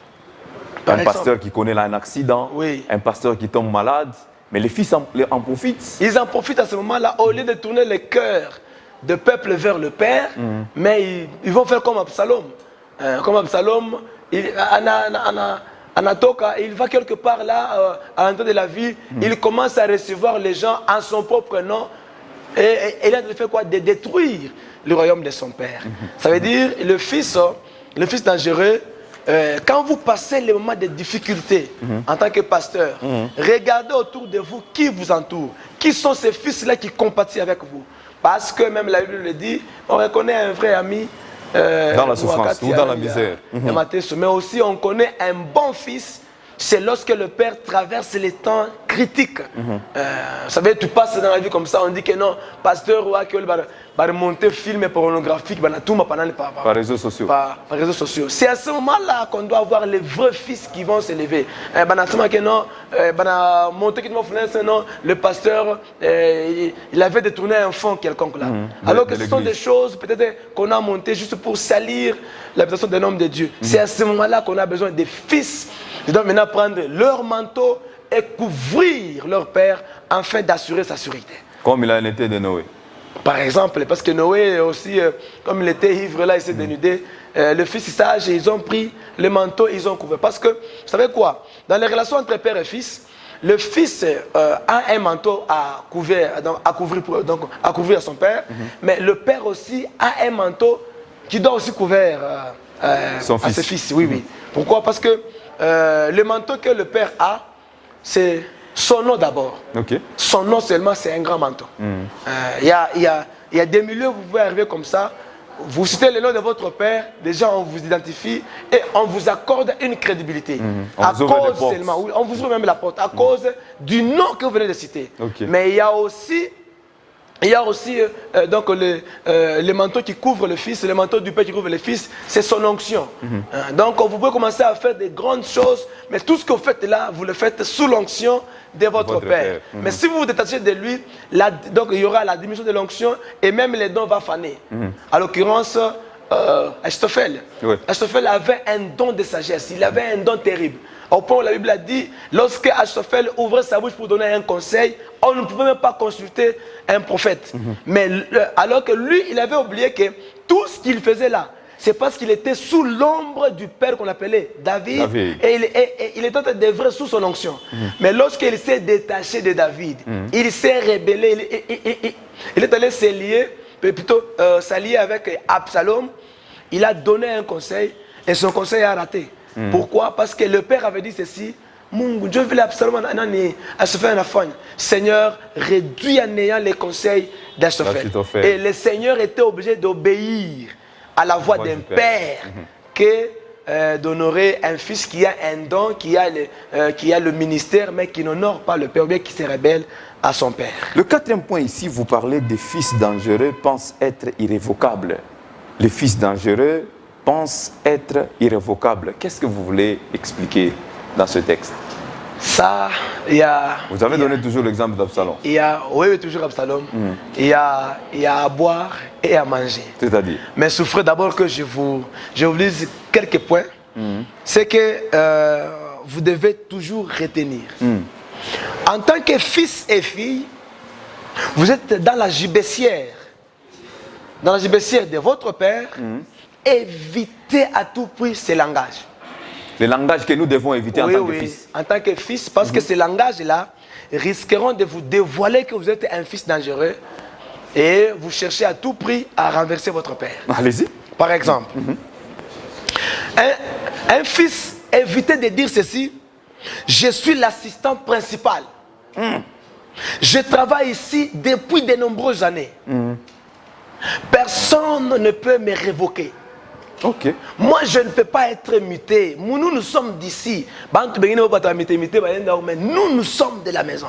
Un pasteur qui connaît là un accident, un pasteur qui tombe malade, mais les fils en profitent. Ils en profitent à ce moment-là, au lieu de tourner le cœur de peuple vers le Père, mais ils vont faire comme Absalom. Comme Absalom, Anatoka, il va quelque part là, à l'entrée de la ville, il commence à recevoir les gens en son propre nom, et il a fait quoi? De détruire le royaume de son père. Ça veut dire, le fils dangereux, quand vous passez les moments de difficulté en tant que pasteur, regardez autour de vous qui vous entoure. Qui sont ces fils-là qui compatissent avec vous? Parce que même la Bible le dit, on reconnaît un vrai ami dans la souffrance ou dans la misère. Mais aussi on connaît un bon fils, c'est lorsque le père traverse les temps critiques. Vous savez, tu passes dans la vie comme ça, on dit que non, pasteur ou va remonter film pornographique par réseaux sociaux. Par réseaux sociaux. C'est à ce moment-là qu'on doit avoir les vrais fils qui vont s'élever. Le pasteur, il avait détourné un fonds quelconque là. Alors que ce sont des choses peut-être qu'on a montées juste pour salir la personne d'un homme de Dieu. C'est à ce moment-là qu'on a besoin des fils. Ils doivent maintenant prendre leur manteau et couvrir leur père afin d'assurer sa sûreté. Comme il a été de Noé. Par exemple, parce que Noé aussi, comme il était ivre là, il s'est dénudé. Le fils sage, ils ont pris le manteau, ils ont couvert. Parce que, vous savez quoi? Dans les relations entre père et fils, le fils a un manteau à couvrir à son père, mais le père aussi a un manteau qui doit aussi couvrir à ses fils. Oui. Pourquoi? Parce que le manteau que le père a, c'est son nom d'abord. Son nom seulement, c'est un grand manteau. Il y a des milieux où vous pouvez arriver comme ça, vous citez le nom de votre père, déjà on vous identifie et on vous accorde une crédibilité. À cause seulement, on vous ouvre même la porte, à cause du nom que vous venez de citer. Mais il y a aussi donc le manteau qui couvre le fils, le manteau du père qui couvre le fils, c'est son onction. Donc vous pouvez commencer à faire des grandes choses, mais tout ce que vous faites là, vous le faites sous l'onction de votre père. Mais si vous vous détachez de lui, donc il y aura la diminution de l'onction et même les dons vont faner. À l'occurrence, Achitophel. Achitophel avait un don de sagesse, il avait un don terrible. Au point où la Bible a dit, lorsque Achitophel ouvrait sa bouche pour donner un conseil, on ne pouvait même pas consulter un prophète. Mais alors que lui, il avait oublié que tout ce qu'il faisait là, c'est parce qu'il était sous l'ombre du père qu'on appelait David. Et il était d'œuvrer sous son onction. Mais lorsqu'il s'est détaché de David, il s'est rébellé, il est allé s'allier avec Absalom. Il a donné un conseil et son conseil a raté. Pourquoi? Parce que le père avait dit ceci. Dieu veut Absalom à se faire un affaire. Seigneur, réduis à néant les conseils d'Achitophel. Et le Seigneur était obligé d'obéir à la voix d'un père que d'honorer un fils qui a un don, qui a le ministère, mais qui n'honore pas le père, ou bien qui se rebelle à son père. Le quatrième point ici, vous parlez des fils dangereux pensent être irrévocables. Les fils dangereux pensent être irrévocables. Qu'est-ce que vous voulez expliquer dans ce texte? Ça, vous avez donné toujours l'exemple d'Absalom. Oui, toujours Absalom. Il y a à boire et à manger. C'est-à-dire? Mais souffrez d'abord que je vous lise quelques points. C'est que vous devez toujours retenir. En tant que fils et fille, vous êtes dans la gibecière. Dans la gibecière de votre père, évitez à tout prix ces langages. Les langages que nous devons éviter en tant que fils. En tant que fils, parce que ces langages-là risqueront de vous dévoiler que vous êtes un fils dangereux et vous cherchez à tout prix à renverser votre père. Allez-y. Par exemple, un fils, évitez de dire ceci: je suis l'assistant principal. Je travaille ici depuis de nombreuses années. Personne ne peut me révoquer. Ok. Moi, je ne peux pas être muté. Nous sommes d'ici. Mais nous sommes de la maison.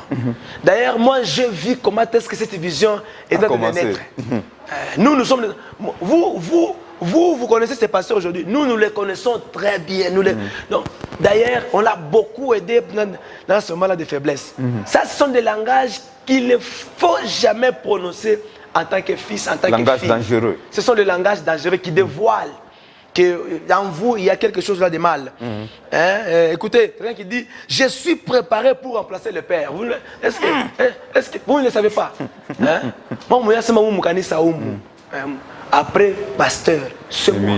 D'ailleurs, moi, je vis comment est-ce que cette vision est en train de naître. Nous sommes... Vous connaissez ces pasteurs aujourd'hui. Nous les connaissons très bien. D'ailleurs, on l'a beaucoup aidé dans ce moment-là de faiblesse. Ça, ce sont des langages qu'il ne faut jamais prononcer en tant que fils, en tant que fille. Langage dangereux. Ce sont des langages dangereux qui dévoilent que dans vous, il y a quelque chose là de mal. Écoutez, quelqu'un qui dit « Je suis préparé pour remplacer le Père ». Est-ce que vous ne le savez pas? Après, pasteur, c'est moi.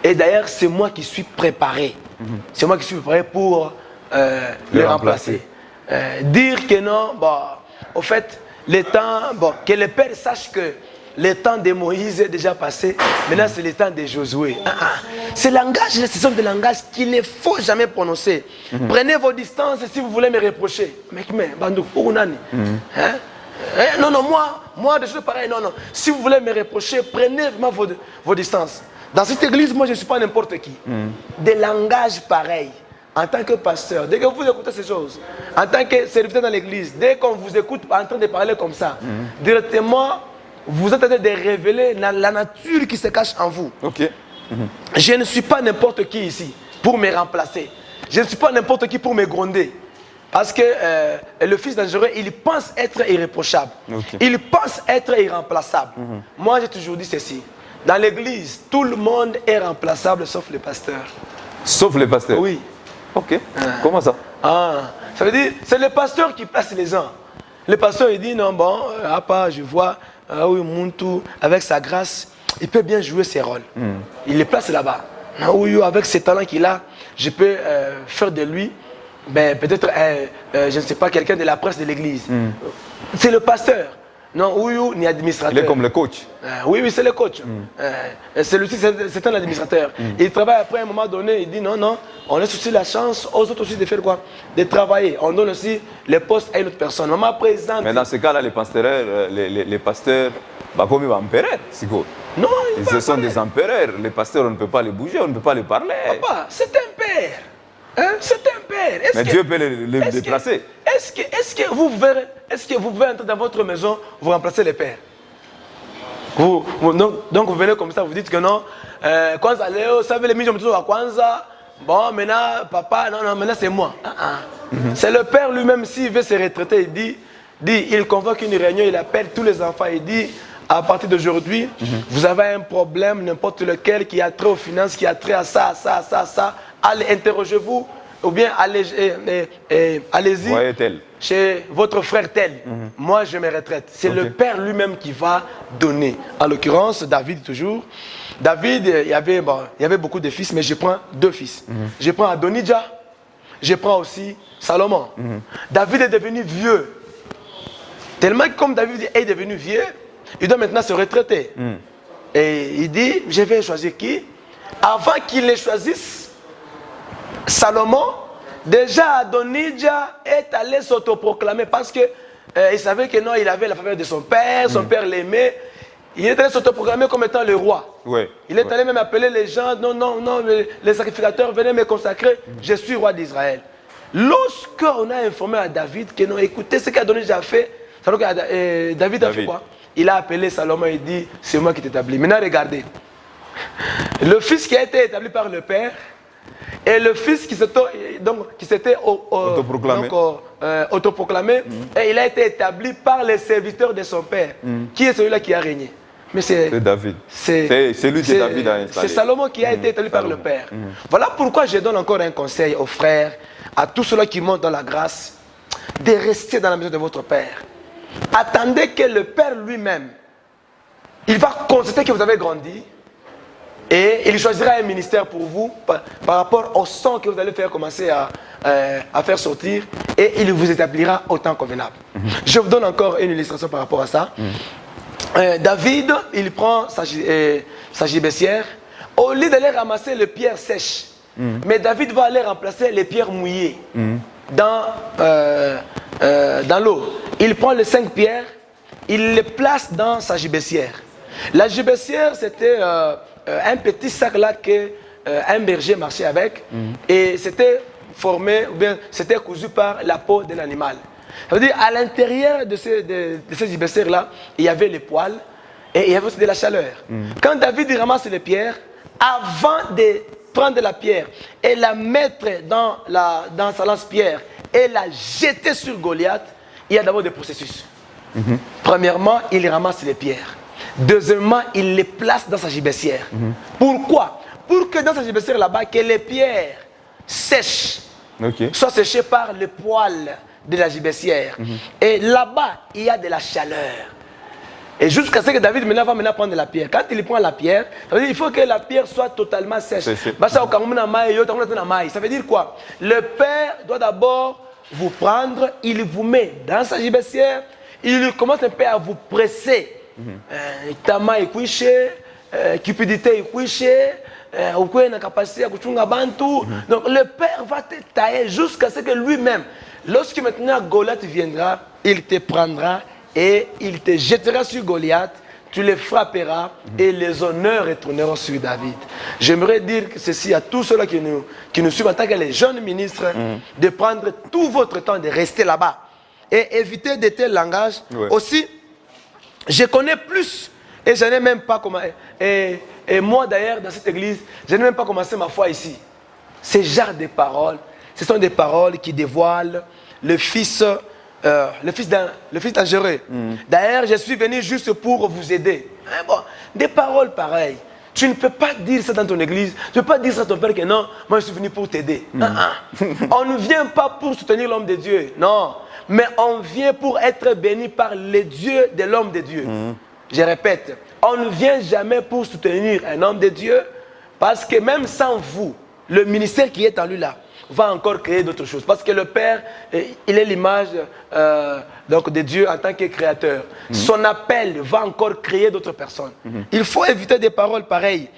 Et d'ailleurs, c'est moi qui suis préparé. C'est moi qui suis préparé pour le remplacer. Dire que non, au fait, le temps, que le Père sache que le temps de Moïse est déjà passé. Maintenant, c'est le temps de Josué. Ces langages, ce sont des langages qu'il ne faut jamais prononcer. Prenez vos distances si vous voulez me reprocher. Non, moi, des choses pareilles, non. Si vous voulez me reprocher, prenez vraiment vos distances. Dans cette église, moi, je ne suis pas n'importe qui. Des langages pareils. En tant que pasteur, dès que vous écoutez ces choses, en tant que serviteur dans l'église, dès qu'on vous écoute en train de parler comme ça, directement, vous êtes en train de révéler la nature qui se cache en vous. Ok. Je ne suis pas n'importe qui ici pour me remplacer. Je ne suis pas n'importe qui pour me gronder. Parce que le fils dangereux, il pense être irréprochable. Il pense être irremplaçable. Moi, j'ai toujours dit ceci. Dans l'église, tout le monde est remplaçable sauf le pasteur. Sauf le pasteur? Oui. Ok. Comment ça? Ça veut dire, c'est le pasteur qui place les gens. Le pasteur, il dit, non, je vois, oui, Muntu, avec sa grâce, il peut bien jouer ses rôles. Il les place là-bas. Oui, avec ses talents qu'il a, je peux faire de lui, peut-être, je ne sais pas, quelqu'un de la presse de l'église. C'est le pasteur. Non, Ouyou ni administrateur. Il est comme le coach. Oui, c'est le coach. C'est un administrateur. Il travaille après un moment donné, il dit non, on laisse aussi la chance aux autres aussi de faire quoi? De travailler. On donne aussi les postes à une autre personne. Maman présente. Mais dans ce cas-là, les pasteurs, comme ils empereurs, c'est quoi? Non, ce sont des empereurs. Les pasteurs, on ne peut pas les bouger, on ne peut pas les parler. Papa, c'est un père. C'est un père. Mais Dieu peut les déplacer. Est-ce que vous pouvez entrer dans votre maison, vous remplacer les pères? Donc vous venez comme ça, vous dites que non. Kwanza Léo, ça veut les mises à Kwanza. Bon, maintenant, papa, non, maintenant c'est moi. C'est le père lui-même, s'il veut se retraiter, il convoque une réunion, il appelle tous les enfants, il dit, à partir d'aujourd'hui, vous avez un problème, n'importe lequel, qui a trait aux finances, qui a trait à ça, allez, interrogez-vous, ou bien allez-y chez votre frère tel. Moi, je me retraite. C'est le père lui-même qui va donner. En l'occurrence, David toujours. David, il y avait beaucoup de fils, mais je prends 2 fils. Je prends Adonijah, je prends aussi Salomon. David est devenu vieux. Tellement que comme David est devenu vieux, il doit maintenant se retraiter. Et il dit, je vais choisir qui? Avant qu'il les choisisse, Salomon, déjà Adonijah est allé s'autoproclamer parce qu'il savait que non, il avait la faveur de son père l'aimait. Il est allé s'autoproclamer comme étant le roi. Il est allé même appeler les gens, non, les sacrificateurs, venez me consacrer, je suis roi d'Israël. Lorsqu'on a informé à David que non, écoutez ce qu'Adonijah a fait, David a fait quoi? Il a appelé Salomon et dit, c'est moi qui t'établis. Maintenant, regardez. Le fils qui a été établi par le père et le fils qui s'était autoproclamé, et il a été établi par les serviteurs de son père. Qui est celui-là qui a régné? Mais c'est David. C'est lui que David a installé. C'est Salomon qui a été établi par le père. Voilà pourquoi je donne encore un conseil aux frères, à tous ceux-là qui montent dans la grâce, de rester dans la maison de votre père. Attendez que le Père lui-même, il va constater que vous avez grandi et il choisira un ministère pour vous par rapport au sang que vous allez faire commencer à faire sortir et il vous établira au temps convenable. Je vous donne encore une illustration par rapport à ça. David, il prend sa gibecière. Au lieu d'aller ramasser les pierres sèches, mais David va aller remplacer les pierres mouillées dans l'eau. Il prend les 5 pierres, il les place dans sa gibecière. La gibecière, c'était un petit sac là que un berger marchait avec, et c'était formé, ou bien c'était cousu par la peau de l'animal. Ça veut dire, à l'intérieur de ces gibecières là, il y avait les poils, et il y avait aussi de la chaleur. Quand David ramasse les pierres, avant de prendre la pierre et la mettre dans sa lance-pierre et la jeter sur Goliath, il y a d'abord des processus. Premièrement, il ramasse les pierres. Deuxièmement, il les place dans sa gibecière. Pourquoi? Pour que dans sa gibecière là-bas, que les pierres sèchent, soient séchées par le poil de la gibecière. Et là-bas, il y a de la chaleur. Et jusqu'à ce que David va maintenant prendre la pierre. Quand il prend la pierre, ça veut dire qu'il faut que la pierre soit totalement sèche. Ça veut dire quoi? Le père doit d'abord vous prendre, il vous met dans sa gibecière, il commence un peu à vous presser. Tama est couché, cupidité est couché, na capacité à kuchunga bantu. Donc le père va te tailler jusqu'à ce que lui-même, lorsque maintenant Goliath viendra, il te prendra et il te jettera sur Goliath, tu les frapperas et les honneurs retourneront sur David. J'aimerais dire ceci à tous ceux-là qui nous suivent en tant que les jeunes ministres, de prendre tout votre temps, de rester là-bas et éviter de tels langages. Aussi, je connais plus et je n'ai même pas commencé. Et moi d'ailleurs, dans cette église, je n'ai même pas commencé ma foi ici. Ces genres de paroles, ce sont des paroles qui dévoilent le fils dangereux. D'ailleurs, je suis venu juste pour vous aider. Hein, bon, des paroles pareilles. Tu ne peux pas dire ça dans ton église. Tu ne peux pas dire ça à ton père que non, moi je suis venu pour t'aider. On ne vient pas pour soutenir l'homme de Dieu. Non. Mais on vient pour être béni par les dieux de l'homme de Dieu. Je répète, on ne vient jamais pour soutenir un homme de Dieu, parce que même sans vous, le ministère qui est en lui là va encore créer d'autres choses. Parce que le Père, il est l'image donc de Dieu en tant que créateur. Son appel va encore créer d'autres personnes. Il faut éviter des paroles pareilles.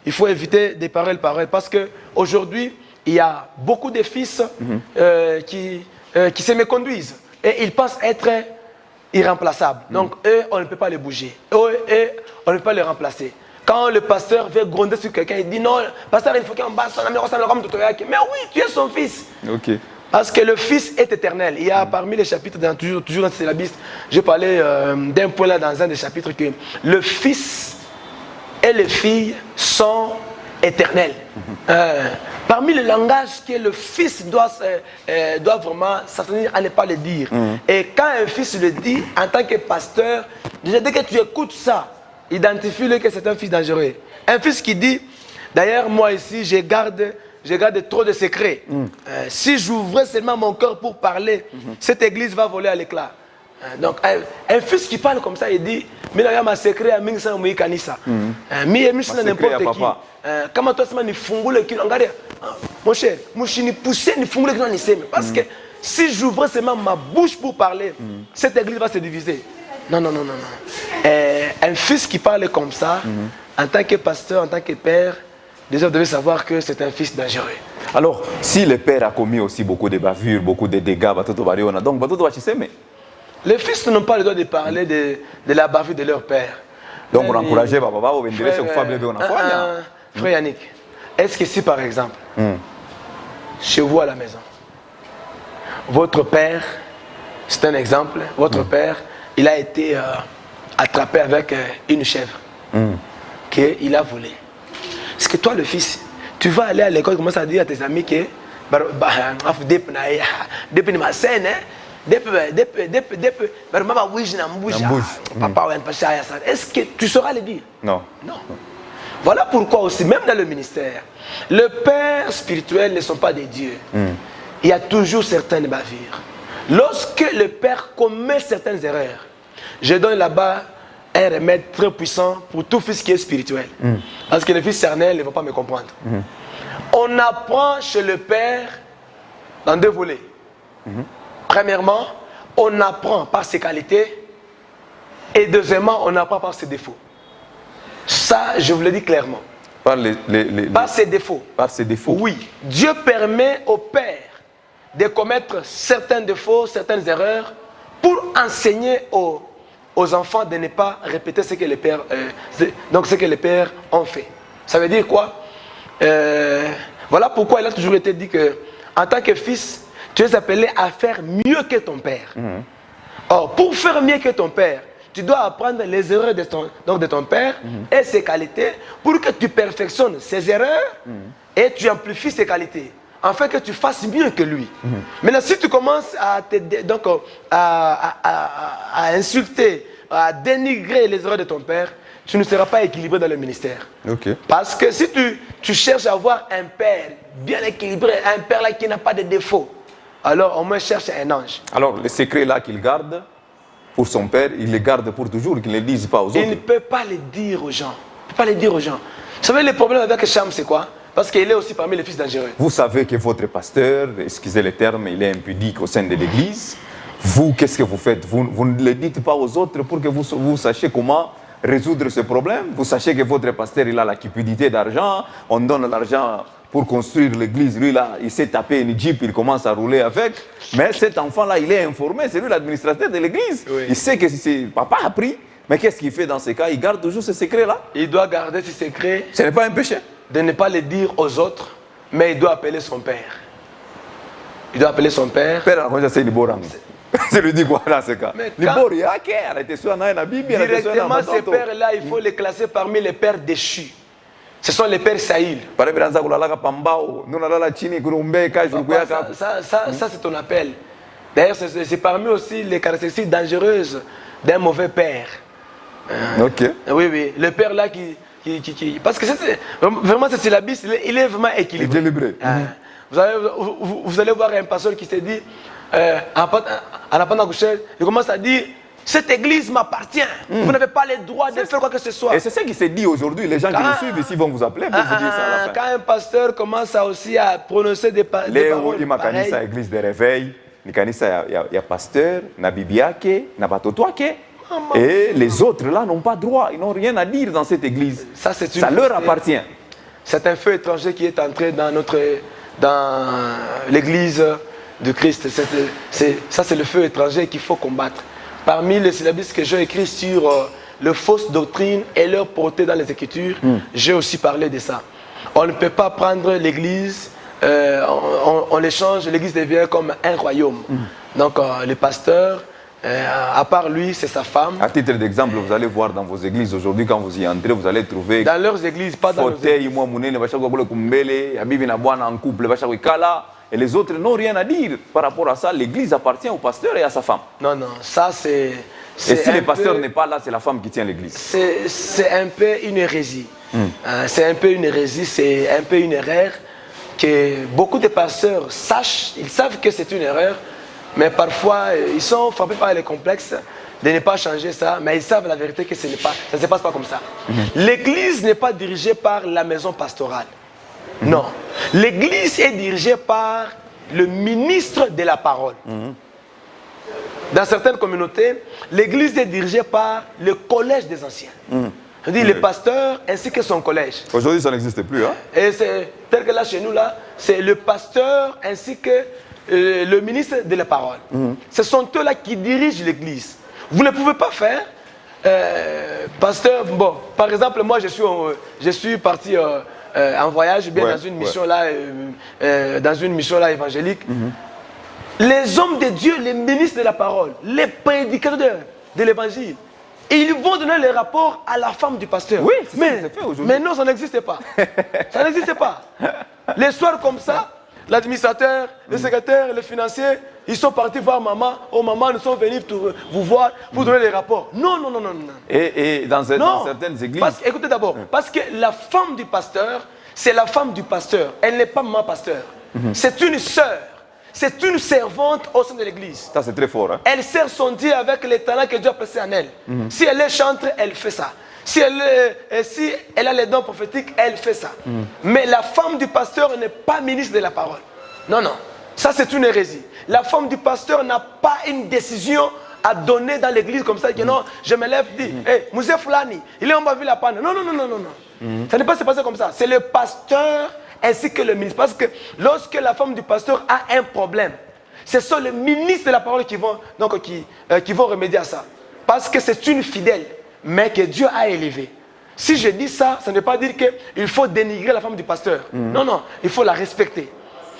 Il faut éviter des paroles pareilles, parce qu'aujourd'hui, il y a beaucoup de fils qui se méconduisent. Et ils pensent être irremplaçables. Donc eux, on ne peut pas les bouger. Eux, on ne peut pas les remplacer. Quand le pasteur veut gronder sur quelqu'un, il dit non, pasteur, il faut qu'il basse son ami, mais oui, tu es son fils. Parce que le fils est éternel. Il y a parmi les chapitres, toujours dans ces syllabistes, je parlais d'un point là dans un des chapitres, que le fils et les filles sont éternels. Parmi le langage que le fils doit vraiment s'abstenir à ne pas le dire. Et quand un fils le dit, en tant que pasteur, déjà dès que tu écoutes ça, identifie-le que c'est un fils dangereux. Un fils qui dit, d'ailleurs moi ici, je garde trop de secrets. Si j'ouvrais seulement mon cœur pour parler, cette église va voler à l'éclat. Donc un fils qui parle comme ça, il dit, mais là il y a un secret à Mingsa ou Kanisa. Mais il y a n'importe qui. Comment toi seulement ni fungule qui regarde, mon cher, moi je ni poussé ni fungule qui ni sème. Parce que si j'ouvrais seulement ma bouche pour parler, cette église va se diviser. Non. Un fils qui parle comme ça, en tant que pasteur, en tant que père, déjà vous devez savoir que c'est un fils dangereux. Alors, si le père a commis aussi beaucoup de bavures, beaucoup de dégâts, donc les fils n'ont pas le droit de parler de la bavure de leur père. Donc on encourage papa au frère Yannick, est-ce que si par exemple, chez vous à la maison, votre père, c'est un exemple, votre père, il a été attrapé avec une chèvre qu'il a volée. Est-ce que toi, le fils, tu vas aller à l'école, commence à dire à tes amis que est-ce que tu sauras le dire? Non. Voilà pourquoi aussi, même dans le ministère, le père spirituel ne sont pas des dieux. Il y a toujours certaines bavures. Lorsque le père commet certaines erreurs, je donne là-bas un remède très puissant pour tout fils qui est spirituel. Parce que le fils charnel ne va pas me comprendre. On apprend chez le père dans deux volets. Premièrement, on apprend par ses qualités. Et deuxièmement, on apprend par ses défauts. Ça, je vous le dis clairement. Par ses défauts. Par ses défauts. Oui. Dieu permet au père de commettre certains défauts, certaines erreurs, pour enseigner aux enfants de ne pas répéter ce que les pères, ce que les pères ont fait. Ça veut dire quoi? Voilà pourquoi il a toujours été dit que, en tant que fils, tu es appelé à faire mieux que ton père. Or, pour faire mieux que ton père, tu dois apprendre les erreurs de ton père et ses qualités pour que tu perfectionnes ses erreurs et tu amplifies ses qualités, afin que tu fasses mieux que lui. Maintenant, si tu commences à insulter, à dénigrer les erreurs de ton père, tu ne seras pas équilibré dans le ministère. Parce que si tu cherches à avoir un père bien équilibré, un père là qui n'a pas de défauts, alors au moins cherche un ange. Alors, le secret là qu'il garde pour son père, il les garde pour toujours, qu'il ne le dise pas aux autres. Il ne peut pas le dire aux gens. Il ne peut pas le dire aux gens. Vous savez, le problème avec Cham, c'est quoi? Parce qu'il est aussi parmi les fils dangereux. Vous savez que votre pasteur, excusez le terme, il est impudique au sein de l'église. Vous, qu'est-ce que vous faites? Vous ne le dites pas aux autres pour que vous sachiez comment résoudre ce problème. Vous sachiez que votre pasteur, il a la cupidité d'argent. On donne l'argent pour construire l'église. Lui, là, il s'est tapé une jeep, il commence à rouler avec. Mais cet enfant-là, il est informé, c'est lui l'administrateur de l'église. Oui. Il sait que papa a pris. Mais qu'est-ce qu'il fait dans ces cas? Il garde toujours ce secret-là. Il doit garder ce secret. Ce n'est pas un péché. De ne pas le dire aux autres, mais il doit appeler son père. Il doit appeler son père. Père, c'est Liborang. C'est lui dit quoi dans ce cas? Directement, ces pères-là, il faut les classer parmi les pères déchus. Ce sont les pères Saïl. Ça, c'est ton appel. D'ailleurs, c'est parmi aussi les caractéristiques dangereuses d'un mauvais père. Oui, le père là parce que vraiment ce syllabus, il est vraiment équilibré. Vous allez voir un pasteur qui s'est dit, en apprenant à coucher, il commence à dire, cette église m'appartient. Vous n'avez pas le droit de faire quoi que ce soit. Et c'est ça qui s'est dit aujourd'hui. Les gens qui nous suivent ici vont vous appeler pour vous dire ça à la fin. Quand un pasteur commence aussi à prononcer des paroles pareilles. Il église de réveil, il y a pasteur, il y a bibiake, il y a batotoake. Et les autres là n'ont pas droit, ils n'ont rien à dire dans cette église. Ça leur appartient. C'est un feu étranger qui est entré dans l'église de Christ. Ça, c'est le feu étranger qu'il faut combattre. Parmi les syllabus que j'ai écrits sur les fausses doctrines et leur portée dans les Écritures, j'ai aussi parlé de ça. On ne peut pas prendre l'église, on l'échange, l'église devient comme un royaume. Donc, le pasteur, à part lui, c'est sa femme. À titre d'exemple, vous allez voir dans vos églises aujourd'hui, quand vous y entrez, vous allez trouver dans leurs églises, pas dans nos églises. Et les autres n'ont rien à dire par rapport à ça. L'église appartient au pasteur et à sa femme. Non, ça c'est... Et si le pasteur n'est pas là, c'est la femme qui tient l'église. C'est un peu une hérésie. C'est un peu une hérésie, c'est un peu une erreur que beaucoup de pasteurs ils savent que c'est une erreur, mais parfois ils sont frappés par les complexes de ne pas changer ça, mais ils savent la vérité que ça ne se passe pas comme ça. L'église n'est pas dirigée par la maison pastorale. Non. L'église est dirigée par le ministre de la parole. Dans certaines communautés, l'église est dirigée par le collège des anciens. C'est-à-dire le pasteur ainsi que son collège. Aujourd'hui, ça n'existe plus. Hein? Et c'est tel que là, chez nous, là, c'est le pasteur ainsi que le ministre de la parole. Ce sont eux-là qui dirigent l'église. Vous ne pouvez pas faire, pasteur, bon, par exemple, moi, je suis parti en voyage, bien dans une mission là, évangélique. Les hommes de Dieu, les ministres de la parole, les prédicateurs de l'évangile, ils vont donner les rapports à la femme du pasteur. Oui, c'est fait aujourd'hui. Mais non, ça n'existe pas. Ça n'existe pas. Les soirs comme ça, l'administrateur, le secrétaire, le financier, ils sont partis voir maman. Oh maman, nous sommes venus vous voir pour donner les rapports. Non. Et dans certaines églises... Écoutez d'abord, parce que la femme du pasteur, c'est la femme du pasteur. Elle n'est pas maman pasteur. C'est une sœur. C'est une servante au sein de l'église. Ça, c'est très fort. Hein? Elle sert son Dieu avec les talents que Dieu a placés en elle. Si elle est chantre, elle fait ça. Si elle a les dons prophétiques, elle fait ça. Mais la femme du pasteur n'est pas ministre de la parole. Non. Ça, c'est une hérésie. La femme du pasteur n'a pas une décision à donner dans l'église comme ça. Que non, je me lève et dis, hey, Moussé Flani, il est en bas vu la panne. Non. Ça n'est pas se passer comme ça. C'est le pasteur ainsi que le ministre. Parce que lorsque la femme du pasteur a un problème, ce sont les ministres de la parole qui vont remédier à ça. Parce que c'est une fidèle, mais que Dieu a élevée. Si je dis ça, ça ne veut pas dire qu'il faut dénigrer la femme du pasteur. Non, non, il faut la respecter.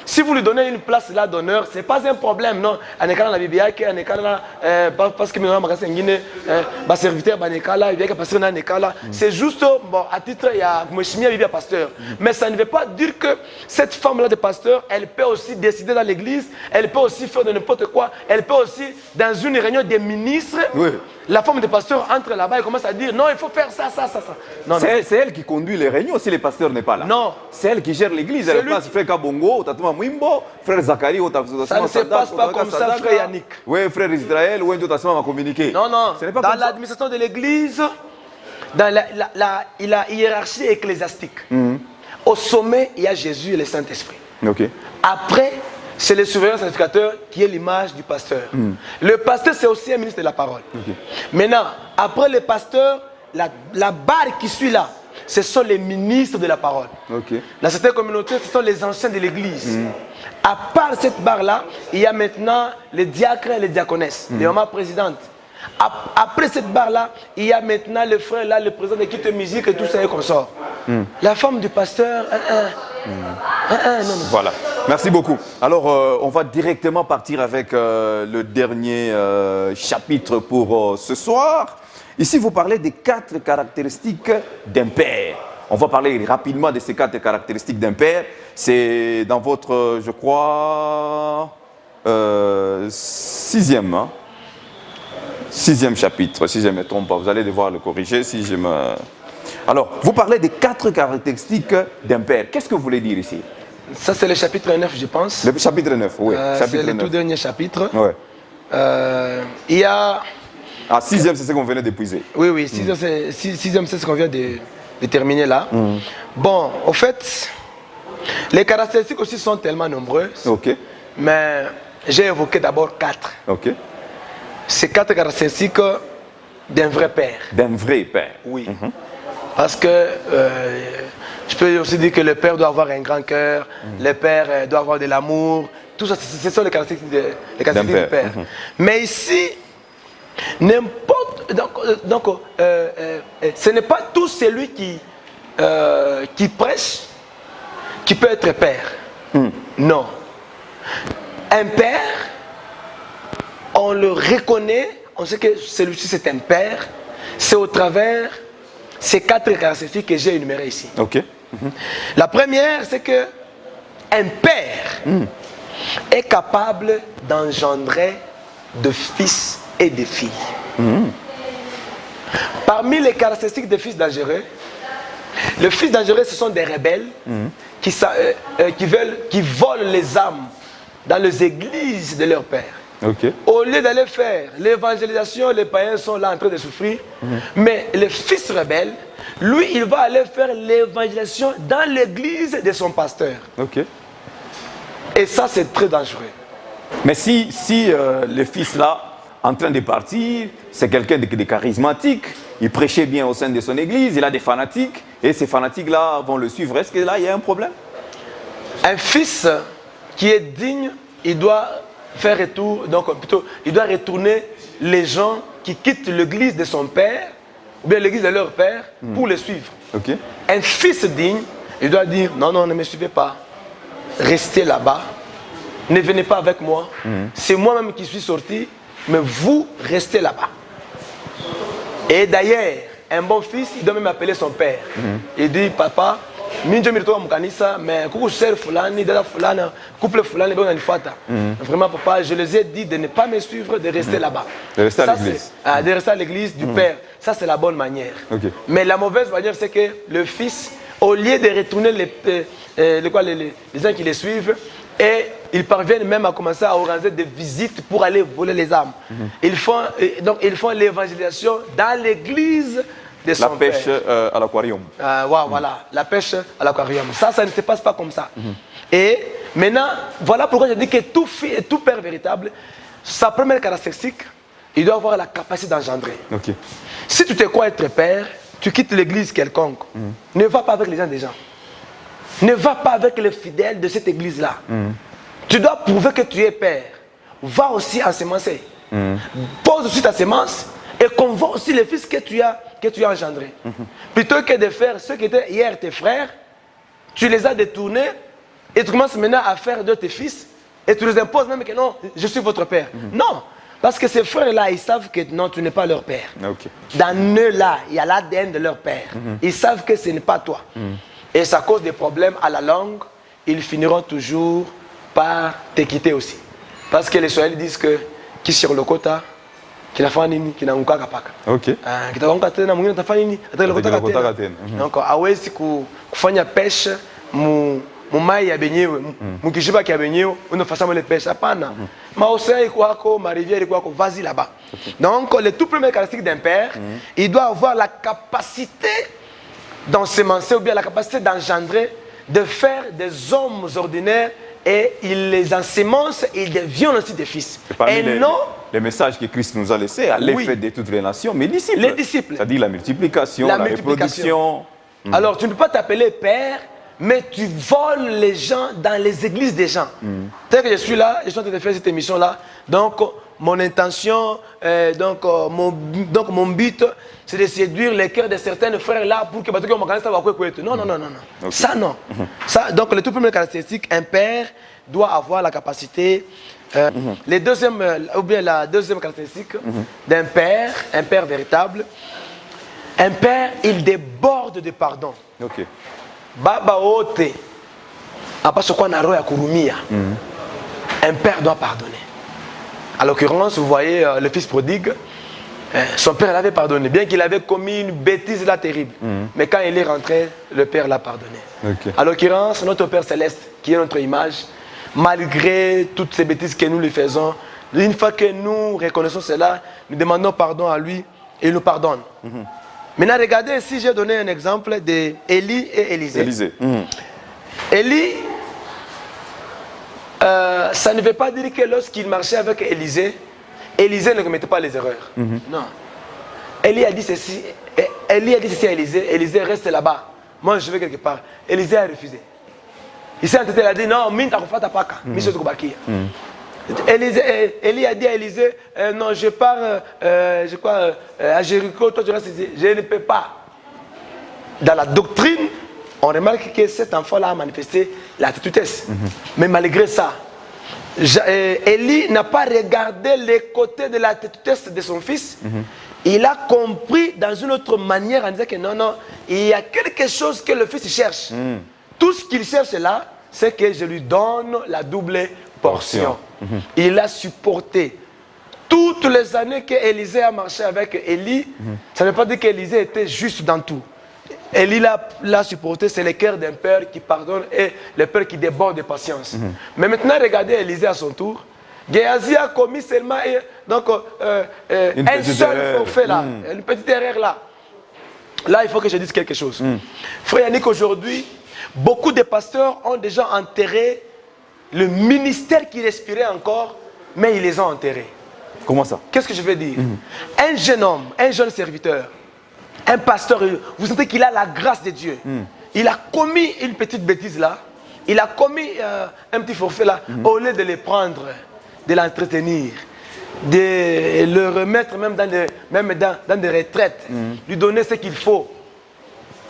Si vous lui donnez une place là d'honneur, ce n'est pas un problème, non. Anekala la Bible, parce que maintenant, ma serviteur, c'est juste, bon, à titre, il y a Bible pasteur. Mais ça ne veut pas dire que cette femme-là de pasteur, elle peut aussi décider dans l'église, elle peut aussi faire de n'importe quoi, elle peut aussi, dans une réunion des ministres, oui. La femme de pasteur entre là-bas et commence à dire non, il faut faire ça, ça, ça, ça. C'est elle qui conduit les réunions si le pasteur n'est pas là. Non. C'est elle qui gère l'église. Elle place frère Kabongo, Tatuma Mwimbo, frère Zacharie, ça ne se passe pas comme ça, frère Yannick. Oui, frère Israël, où est-ce va communiquer? Non, non. Dans l'administration de l'église, dans la hiérarchie ecclésiastique, au sommet, il y a Jésus et le Saint-Esprit. Okay. Après, c'est le surveillant sacrificateur qui est l'image du pasteur. Le pasteur, c'est aussi un ministre de la parole. Okay. Maintenant, après le pasteur, la barre qui suit là, ce sont les ministres de la parole. Okay. Dans certaines communautés, ce sont les anciens de l'église. À part cette barre-là, il y a maintenant les diacres et les diaconesses, les mamans présidentes. Après cette barre-là, il y a maintenant le frère là, le président de l'équipe de musique et tout ça et qu'on sort. La femme du pasteur, non. Voilà. Merci beaucoup. Alors, on va directement partir avec le dernier chapitre pour ce soir. Ici, vous parlez des 4 caractéristiques d'un père. On va parler rapidement de ces 4 caractéristiques d'un père. C'est dans votre, je crois, 6e, hein? 6e chapitre, si je ne me trompe pas. Vous allez devoir le corriger si je me... Alors, vous parlez des 4 caractéristiques d'un père. Qu'est-ce que vous voulez dire ici? Ça, c'est le chapitre 9, je pense. Le chapitre 9, oui. C'est le tout dernier chapitre. Ouais. Il y a... Ah, 6e, c'est ce qu'on venait d'épuiser. Oui, oui, 6e, c'est ce qu'on vient de terminer là. Bon, au fait, les caractéristiques aussi sont tellement nombreuses. Ok. Mais j'ai évoqué d'abord 4. Ok. Ces 4 caractéristiques d'un vrai père. D'un vrai père. Oui. Parce que je peux aussi dire que le père doit avoir un grand cœur, le père doit avoir de l'amour. Tout ça, ce sont les caractéristiques du père. Mais ici, n'importe... Donc, ce n'est pas tout celui qui prêche qui peut être père. Non. Un père, on le reconnaît, on sait que celui-ci c'est un père, c'est au travers ces 4 caractéristiques que j'ai énumérées ici. Ok. La première, c'est que un père est capable d'engendrer de fils et de filles. Parmi les caractéristiques des fils dangereux, les fils dangereux, ce sont des rebelles qui volent les âmes dans les églises de leur père. Okay. Au lieu d'aller faire l'évangélisation, les païens sont là en train de souffrir. Mais le fils rebelle, lui, il va aller faire l'évangélisation dans l'église de son pasteur. Okay. Et ça, c'est très dangereux. Mais si le fils là, en train de partir, c'est quelqu'un de charismatique, il prêchait bien au sein de son église, il a des fanatiques, et ces fanatiques-là vont le suivre, est-ce que là, il y a un problème? Un fils qui est digne, il doit faire retour, donc plutôt, il doit retourner les gens qui quittent l'église de son père, ou bien l'église de leur père, pour les suivre. Okay. Un fils digne, il doit dire, non, non, ne me suivez pas, restez là-bas, ne venez pas avec moi, c'est moi-même qui suis sorti, mais vous restez là-bas. Et d'ailleurs, un bon fils, il doit même appeler son père. Il dit, papa, mais couple fulani, vraiment papa, je les ai dit de ne pas me suivre, de rester là-bas. De rester à l'église. De rester à l'église du père. Ça, c'est la bonne manière. Okay. Mais la mauvaise manière, c'est que le fils, au lieu de retourner les gens qui les suivent, et ils parviennent même à commencer à organiser des visites pour aller voler les âmes. Ils font l'évangélisation dans l'église de son père. La pêche à l'aquarium. Voilà, la pêche à l'aquarium. Ça ne se passe pas comme ça. Et maintenant, voilà pourquoi je dis que tout père véritable, sa première caractéristique, il doit avoir la capacité d'engendrer. Okay. Si tu te crois être père, tu quittes l'église quelconque. Ne va pas avec les gens des gens. Ne va pas avec les fidèles de cette église-là. Tu dois prouver que tu es père. Va aussi ensemencer. Pose aussi ta semence Et qu'on voit aussi les fils que tu as engendrés. Plutôt que de faire ceux qui étaient hier tes frères, tu les as détournés et tu commences maintenant à faire de tes fils et tu les imposes même que non, je suis votre père. Non, parce que ces frères-là, ils savent que non, tu n'es pas leur père. Okay. Dans eux-là, il y a l'ADN de leur père. Ils savent que ce n'est pas toi. Et ça cause des problèmes à la langue. Ils finiront toujours par te quitter aussi. Parce que les Swahili disent que qui sur le quota, qui n'a pas nini, qui n'a pas kapaka. Ok. Qui n'a pas tena, mwingine atafanya nini, ataka tena. Donc hawezi kufanya pêche mumai ya benyewe, mukishiba kia benyewe, unafanya mole pêche hapana. Maocéan iko wako, ma rivière iko wako, vas-y là-bas. Donc le tout premier caractéristique d'un père, il doit avoir la capacité d'ensemencer ou bien la capacité d'engendrer, de faire des hommes ordinaires et il les ensemence et ils deviennent aussi des fils. Et non les messages que Christ nous a laissés, à l'effet de toutes les nations, mais disciples. Les disciples. C'est-à-dire la multiplication, la reproduction. Alors tu ne peux pas t'appeler père, mais tu voles les gens dans les églises des gens. Tel que je suis là, je suis en train de faire cette émission-là, donc mon intention, mon but, c'est de séduire les cœurs de certains frères là pour que non, non, non, non. Okay. Ça non. Ça, donc le tout premier caractéristique, un père doit avoir la capacité. Les deuxièmes, ou bien la deuxième caractéristique d'un père, un père véritable, un père, il déborde de pardon. Ok. Baba ote, apa sokwa na roho ya kurumia. Un père doit pardonner. À l'occurrence, vous voyez le fils prodigue, son père l'avait pardonné, bien qu'il avait commis une bêtise là terrible. Mais quand il est rentré, le père l'a pardonné. Okay. À l'occurrence, notre Père Céleste, qui est notre image, malgré toutes ces bêtises que nous lui faisons, une fois que nous reconnaissons cela, nous demandons pardon à lui et il nous pardonne. Maintenant, regardez ici, j'ai donné un exemple d'Élie et Élisée. Élie, ça ne veut pas dire que lorsqu'il marchait avec Élisée, Élisée ne commettait pas les erreurs. Non. Élie a dit ceci à Élisée, Élisée reste là-bas. Moi, je vais quelque part. Élisée a refusé. Il s'est entêté, il a dit non, mine ta kofata paka, mission de Kobakia. Élie a dit à Élisée, non, je pars, je crois, à Jéricho, toi tu restes ici. Je ne peux pas. Dans la doctrine, on remarque que cet enfant-là a manifesté la tétutesse. Mais malgré ça, Élie n'a pas regardé les côtés de la tétutesse de son fils. Il a compris dans une autre manière en disant que non, non, il y a quelque chose que le fils cherche. Tout ce qu'il cherche là, c'est que je lui donne la double portion. Il a supporté toutes les années qu'Élisée a marché avec Élie. Ça ne veut pas dire qu'Élisée était juste dans tout. Élie l'a supporté, c'est le cœur d'un père qui pardonne et le père qui déborde de patience. Mais maintenant, regardez Élisée à son tour. Géasi a commis seulement un seul forfait là, une petite erreur là. Là, il faut que je dise quelque chose. Frère Yannick, aujourd'hui, beaucoup de pasteurs ont déjà enterré le ministère qui respirait encore, mais ils les ont enterrés. Comment ça? Qu'est-ce que je veux dire? Un jeune homme, un jeune serviteur, un pasteur, vous sentez qu'il a la grâce de Dieu. Il a commis une petite bêtise là, il a commis un petit forfait là, au lieu de le prendre, de l'entretenir, de le remettre même dans des retraites, lui donner ce qu'il faut.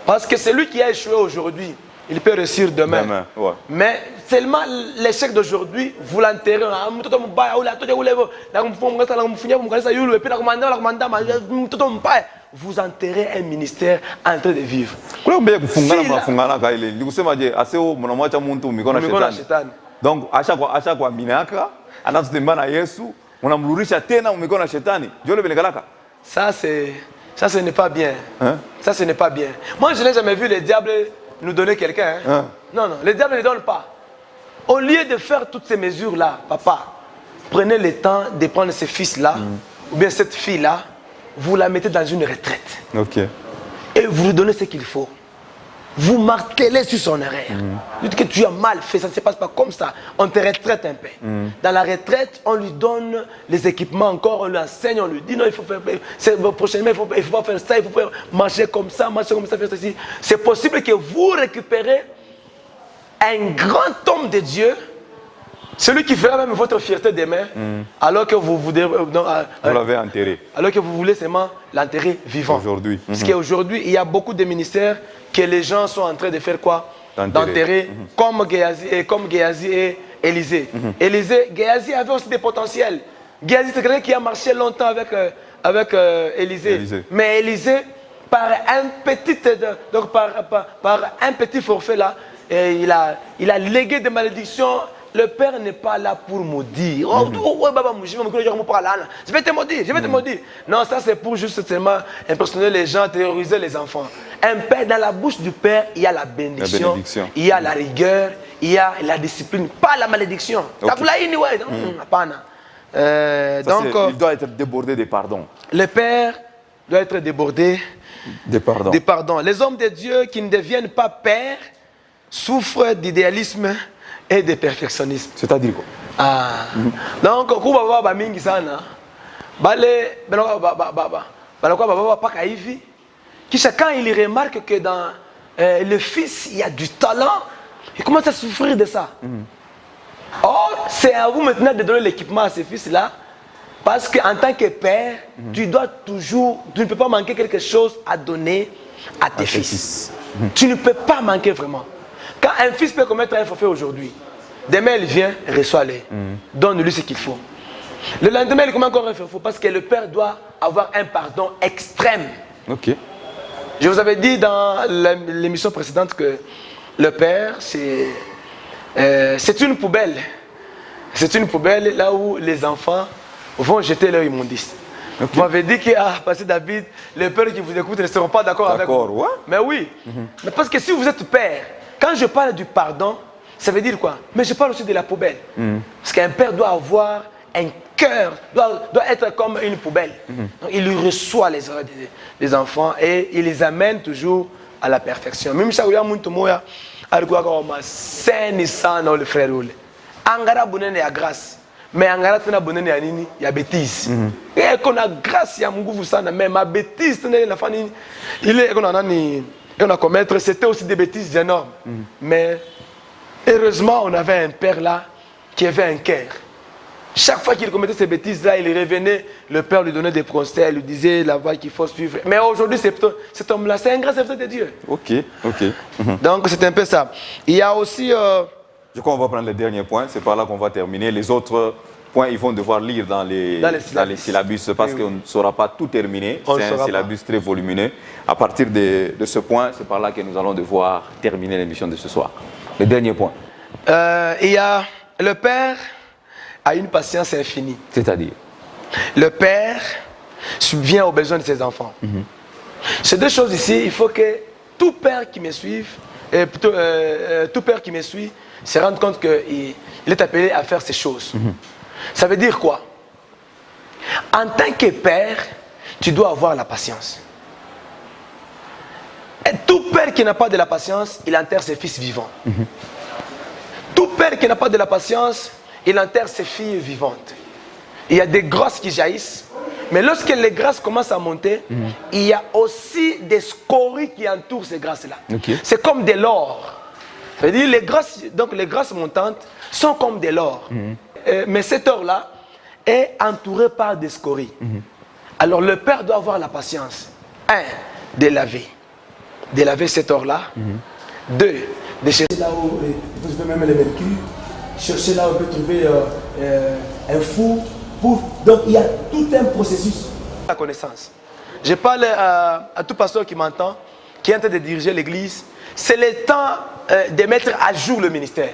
Parce que celui qui a échoué aujourd'hui, il peut réussir demain. Ouais. Mais seulement l'échec d'aujourd'hui, vous l'enterrez. Vous enterrez un ministère en train de vivre. Donc, à chaque fois, ça, ce n'est pas bien. Ça, ce n'est pas bien. Moi, je n'ai jamais vu le diable nous donner quelqu'un. Non, non, le diable ne donne pas. Au lieu de faire toutes ces mesures-là, papa, prenez le temps de prendre ce fils-là, ou bien cette fille-là, vous la mettez dans une retraite. Et vous lui donnez ce qu'il faut. Vous martelez sur son erreur. Dites que tu as mal fait, ça ne se passe pas comme ça. On te retraite un peu. Dans la retraite, on lui donne les équipements encore, on lui enseigne, on lui dit non, il faut faire, prochainement, il faut pas faire ça, il faut pas marcher comme ça, faire ceci. C'est possible que vous récupérez un grand homme de Dieu Celui qui fera même votre fierté demain, alors que vous l'avez enterré. Alors que vous voulez seulement l'enterrer vivant. Aujourd'hui. Parce qu'aujourd'hui, il y a beaucoup de ministères que les gens sont en train de faire quoi? D'enterrer, comme Géasi et Élysée. Géasi avait aussi des potentiels. Géasi, c'est quelqu'un qui a marché longtemps avec Élysée. Mais Élysée, par un petit forfait là, il a légué des malédictions. Le père n'est pas là pour maudire. Je vais te maudire, je vais te maudire. Non, ça c'est pour justement impressionner les gens, terroriser les enfants. Un père, dans la bouche du père, il y a la bénédiction, il y a la rigueur, il y a la discipline, pas la malédiction. Okay. Donc, il doit être débordé de pardon. Le père doit être débordé de pardon. De pardon. Les hommes de Dieu qui ne deviennent pas pères souffrent d'idéalisme et de perfectionnisme. C'est-à-dire quoi? Donc, quand il remarque que dans le fils, il y a du talent, il commence à souffrir de ça. Or, c'est à vous maintenant de donner l'équipement à ces fils-là, parce qu'en tant que père, tu ne peux pas manquer quelque chose à donner à tes fils. Tu ne peux pas manquer vraiment. Quand un fils peut commettre un forfait aujourd'hui, demain il vient, reçoit-les, donne-lui ce qu'il faut. Le lendemain, il commet encore un forfait parce que le père doit avoir un pardon extrême. Ok. Je vous avais dit dans l'émission précédente que le père, c'est une poubelle. C'est une poubelle là où les enfants vont jeter leur immondice. Okay. Vous m'avez dit que, Pasteur David, les pères qui vous écoutent ne seront pas d'accord avec vous. Ouais. Mais oui. Mais parce que si vous êtes père, quand je parle du pardon, ça veut dire quoi? Mais je parle aussi de la poubelle. Parce qu'un père doit avoir un cœur, doit être comme une poubelle. Donc, il reçoit les erreurs des enfants et il les amène toujours à la perfection. Même si vous avez le frère, angara bonene ya grâce. Mais angara tena bonene ya nini? Ya bêtise. Et qu'on a grâce ya nguvu sana, mais ma bêtise tena la fani il est qu'on a commettre, c'était aussi des bêtises énormes. Mais heureusement, on avait un père là qui avait un cœur. Chaque fois qu'il commettait ces bêtises là, il revenait, le père lui donnait des conseils, lui disait la voie qu'il faut suivre. Mais aujourd'hui, cet homme là, c'est un grand serviteur de Dieu. Ok. Donc c'est un peu ça. Il y a aussi je crois qu'on va prendre le dernier point, c'est par là qu'on va terminer. Les autres points, ils vont devoir lire dans les syllabus parce qu'on ne saura pas tout terminer. C'est un syllabus très volumineux. À partir de ce point, c'est par là que nous allons devoir terminer l'émission de ce soir. Le dernier point. Il y a le père a une patience infinie. C'est-à-dire? Le père subvient aux besoins de ses enfants. Ces deux choses ici, il faut que tout père qui me suive, tout père qui me suit, se rende compte qu'il est appelé à faire ces choses. Ça veut dire quoi? En tant que père, tu dois avoir la patience. Et tout père qui n'a pas de la patience, il enterre ses fils vivants. Tout père qui n'a pas de la patience, il enterre ses filles vivantes. Il y a des grâces qui jaillissent, mais lorsque les grâces commencent à monter, il y a aussi des scories qui entourent ces grâces-là. C'est comme de l'or. C'est-à-dire les grâces montantes sont comme de l'or. Mais cet or-là est entouré par des scories. Alors le père doit avoir la patience. 1, de laver cet or-là. 2, de chercher là où vous pouvez même le mercure, chercher là où vous pouvez trouver un four. Donc il y a tout un processus. La connaissance. Je parle à tout pasteur qui m'entend, qui est en train de diriger l'église. C'est le temps de mettre à jour le ministère.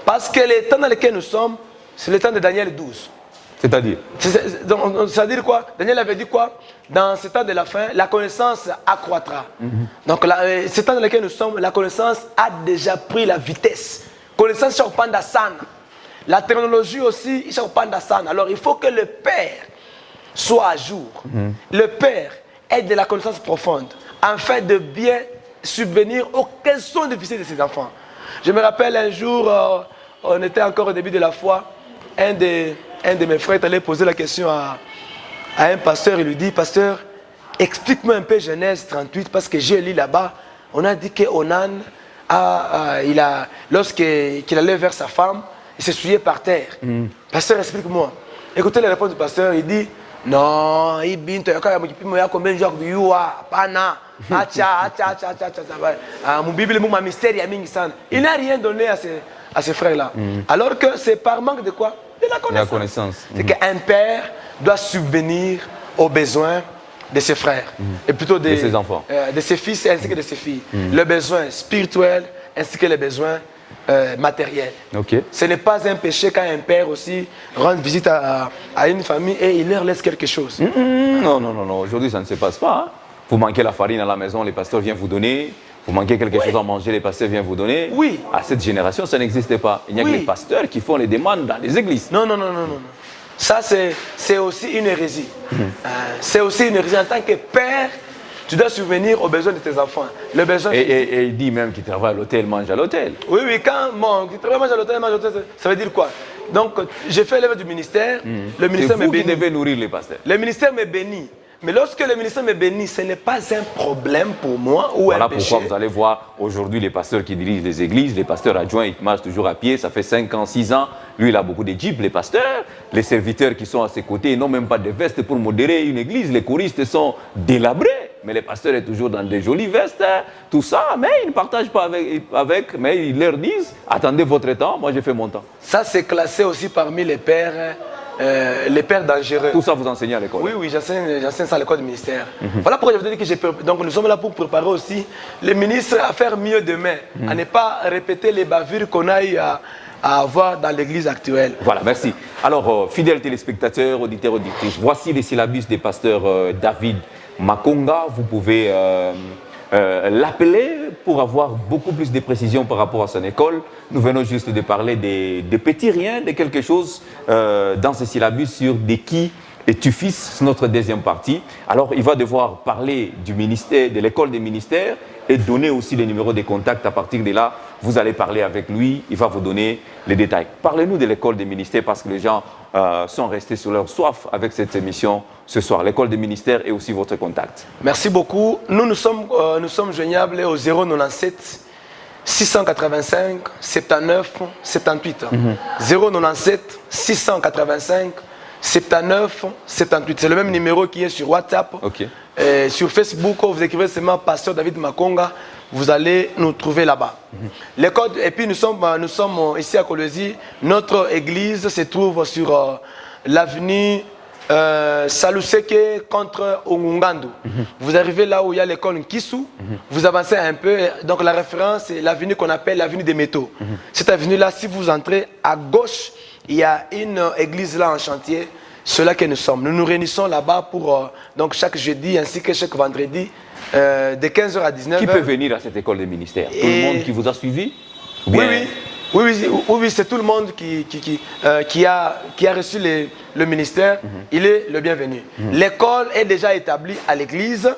Parce que le temps dans lequel nous sommes, c'est le temps de Daniel 12. C'est-à-dire? C'est-à-dire quoi? Daniel avait dit quoi? Dans ce temps de la fin, la connaissance accroîtra. Donc, ce temps dans lequel nous sommes, la connaissance a déjà pris la vitesse. Connaissance Shakpanda Sana. La technologie aussi, Shakpanda Sana. Alors, il faut que le père soit à jour. Le père ait de la connaissance profonde, afin de bien subvenir aux questions difficiles de ses enfants. Je me rappelle un jour, on était encore au début de la foi, un de mes frères est allé poser la question à un pasteur. Il lui dit: pasteur, explique-moi un peu Genèse 38, parce que j'ai lu là-bas, on a dit que Onan, lorsqu'il allait vers sa femme, il s'essuyait par terre. Pasteur, explique-moi. Écoutez la réponse du pasteur, il dit, non, il dit, combien de jours de Youa, Pana, mon Bible, mon mystère, il n'a rien donné à ses frères-là. Alors que c'est par manque de quoi? De la connaissance. C'est qu'un père doit subvenir aux besoins de ses frères, et plutôt de ses enfants, de ses fils ainsi que de ses filles. Le besoin spirituel ainsi que les besoins matériels. Ce n'est pas un péché quand un père aussi rend visite à une famille et il leur laisse quelque chose. Non. Aujourd'hui, ça ne se passe pas. Hein. Vous manquez la farine à la maison, les pasteurs viennent vous donner. Vous manquez quelque chose à manger, les pasteurs viennent vous donner. Oui. À cette génération, ça n'existait pas. Il n'y a que les pasteurs qui font les demandes dans les églises. Non. Ça, c'est aussi une hérésie. C'est aussi une hérésie. En tant que père, tu dois subvenir aux besoins de tes enfants. Le besoin et il dit même qu'il travaille à l'hôtel, mange à l'hôtel. Oui, quand il travaille mange à l'hôtel, ça veut dire quoi? Donc, j'ai fait l'œuvre du ministère. Le ministère me bénit. C'est vous qui devez nourrir les pasteurs. Le ministère me bénit. Mais lorsque le ministère me bénit, ce n'est pas un problème pour moi ou un péché. Voilà pourquoi vous allez voir aujourd'hui les pasteurs qui dirigent les églises, les pasteurs adjoints, ils marchent toujours à pied, ça fait 5 ans, 6 ans. Lui, il a beaucoup de jeeps, les pasteurs. Les serviteurs qui sont à ses côtés, ils n'ont même pas de veste pour modérer une église. Les choristes sont délabrés. Mais les pasteurs sont toujours dans des jolies vestes, tout ça. Mais ils ne partagent pas avec, mais ils leur disent, attendez votre temps, moi j'ai fait mon temps. Ça, c'est classé aussi parmi les pères dangereux. Tout ça, vous enseignez à l'école? Oui, j'enseigne ça à l'école du ministère. Voilà pourquoi je vous dis que donc nous sommes là pour préparer aussi les ministres à faire mieux demain, à ne pas répéter les bavures qu'on a eu à avoir dans l'église actuelle. Voilà, merci. Alors, fidèles téléspectateurs, auditeurs, auditrices, voici les syllabus des pasteurs David Makonga. Vous pouvez l'appeler pour avoir beaucoup plus de précisions par rapport à son école. Nous venons juste de parler des petits riens, de quelque chose dans ce syllabus sur de qui es-tu fils, c'est notre deuxième partie. Alors, il va devoir parler du ministère, de l'école des ministères et donner aussi les numéros de contact. À partir de là, vous allez parler avec lui, il va vous donner les détails. Parlez-nous de l'école des ministères parce que les gens sont restés sur leur soif avec cette émission ce soir. L'école des ministères et aussi votre contact. Merci beaucoup. Nous sommes joignables au 097 685 79 78. 097 685 79 78. C'est le même numéro qui est sur WhatsApp. Sur Facebook, vous écrivez seulement Pasteur David Makonga, vous allez nous trouver là-bas. L'école, et puis nous sommes ici à Kolwezi. Notre église se trouve sur l'avenue Saluseke contre Ongungandu. Vous arrivez là où il y a l'école Nkissou, vous avancez un peu, donc la référence c'est l'avenue qu'on appelle l'avenue des métaux. Cette avenue-là, si vous entrez à gauche, il y a une église là en chantier, c'est là que nous sommes. Nous nous réunissons là-bas pour donc chaque jeudi ainsi que chaque vendredi de 15h à 19h. Qui peut venir à cette école des ministères? Tout le monde qui vous a suivi? Oui, c'est tout le monde qui a reçu le ministère, il est le bienvenu. L'école est déjà établie à l'église.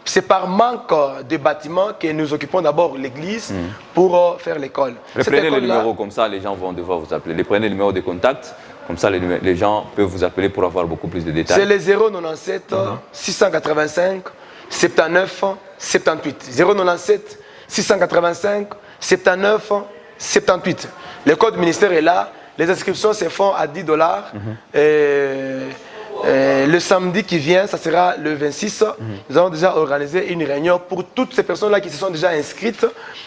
C'est par manque de bâtiments que nous occupons d'abord l'église pour faire l'école. Reprenez le numéro, comme ça les gens vont devoir vous appeler. Reprenez le numéro de contact, comme ça les gens peuvent vous appeler pour avoir beaucoup plus de détails. C'est le 097 685 79 78. 097 685 79 78. Le code ministère est là. Les inscriptions se font à $10. Le samedi qui vient, ça sera le 26. Nous allons déjà organiser une réunion pour toutes ces personnes-là qui se sont déjà inscrites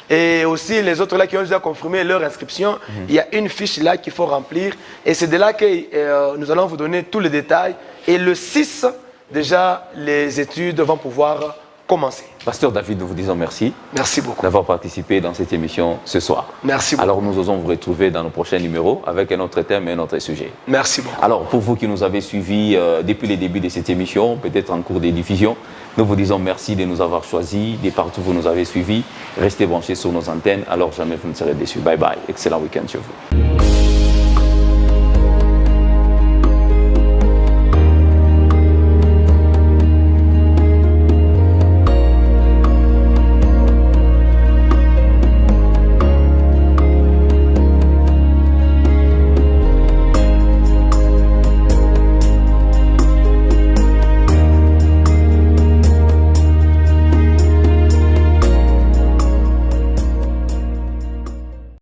et aussi les autres là qui ont déjà confirmé leur inscription. Il y a une fiche là qu'il faut remplir et c'est de là que nous allons vous donner tous les détails. Et le 6, déjà, les études vont pouvoir commencer. Pasteur David, nous vous disons merci. Merci beaucoup d'avoir participé dans cette émission ce soir. Merci beaucoup. Alors nous osons vous retrouver dans nos prochains numéros avec un autre thème et un autre sujet. Merci beaucoup. Alors pour vous qui nous avez suivis depuis le début de cette émission, peut-être en cours de diffusion, nous vous disons merci de nous avoir choisis, de partout où vous nous avez suivis. Restez branchés sur nos antennes, alors jamais vous ne serez déçus. Bye bye, excellent week-end chez vous.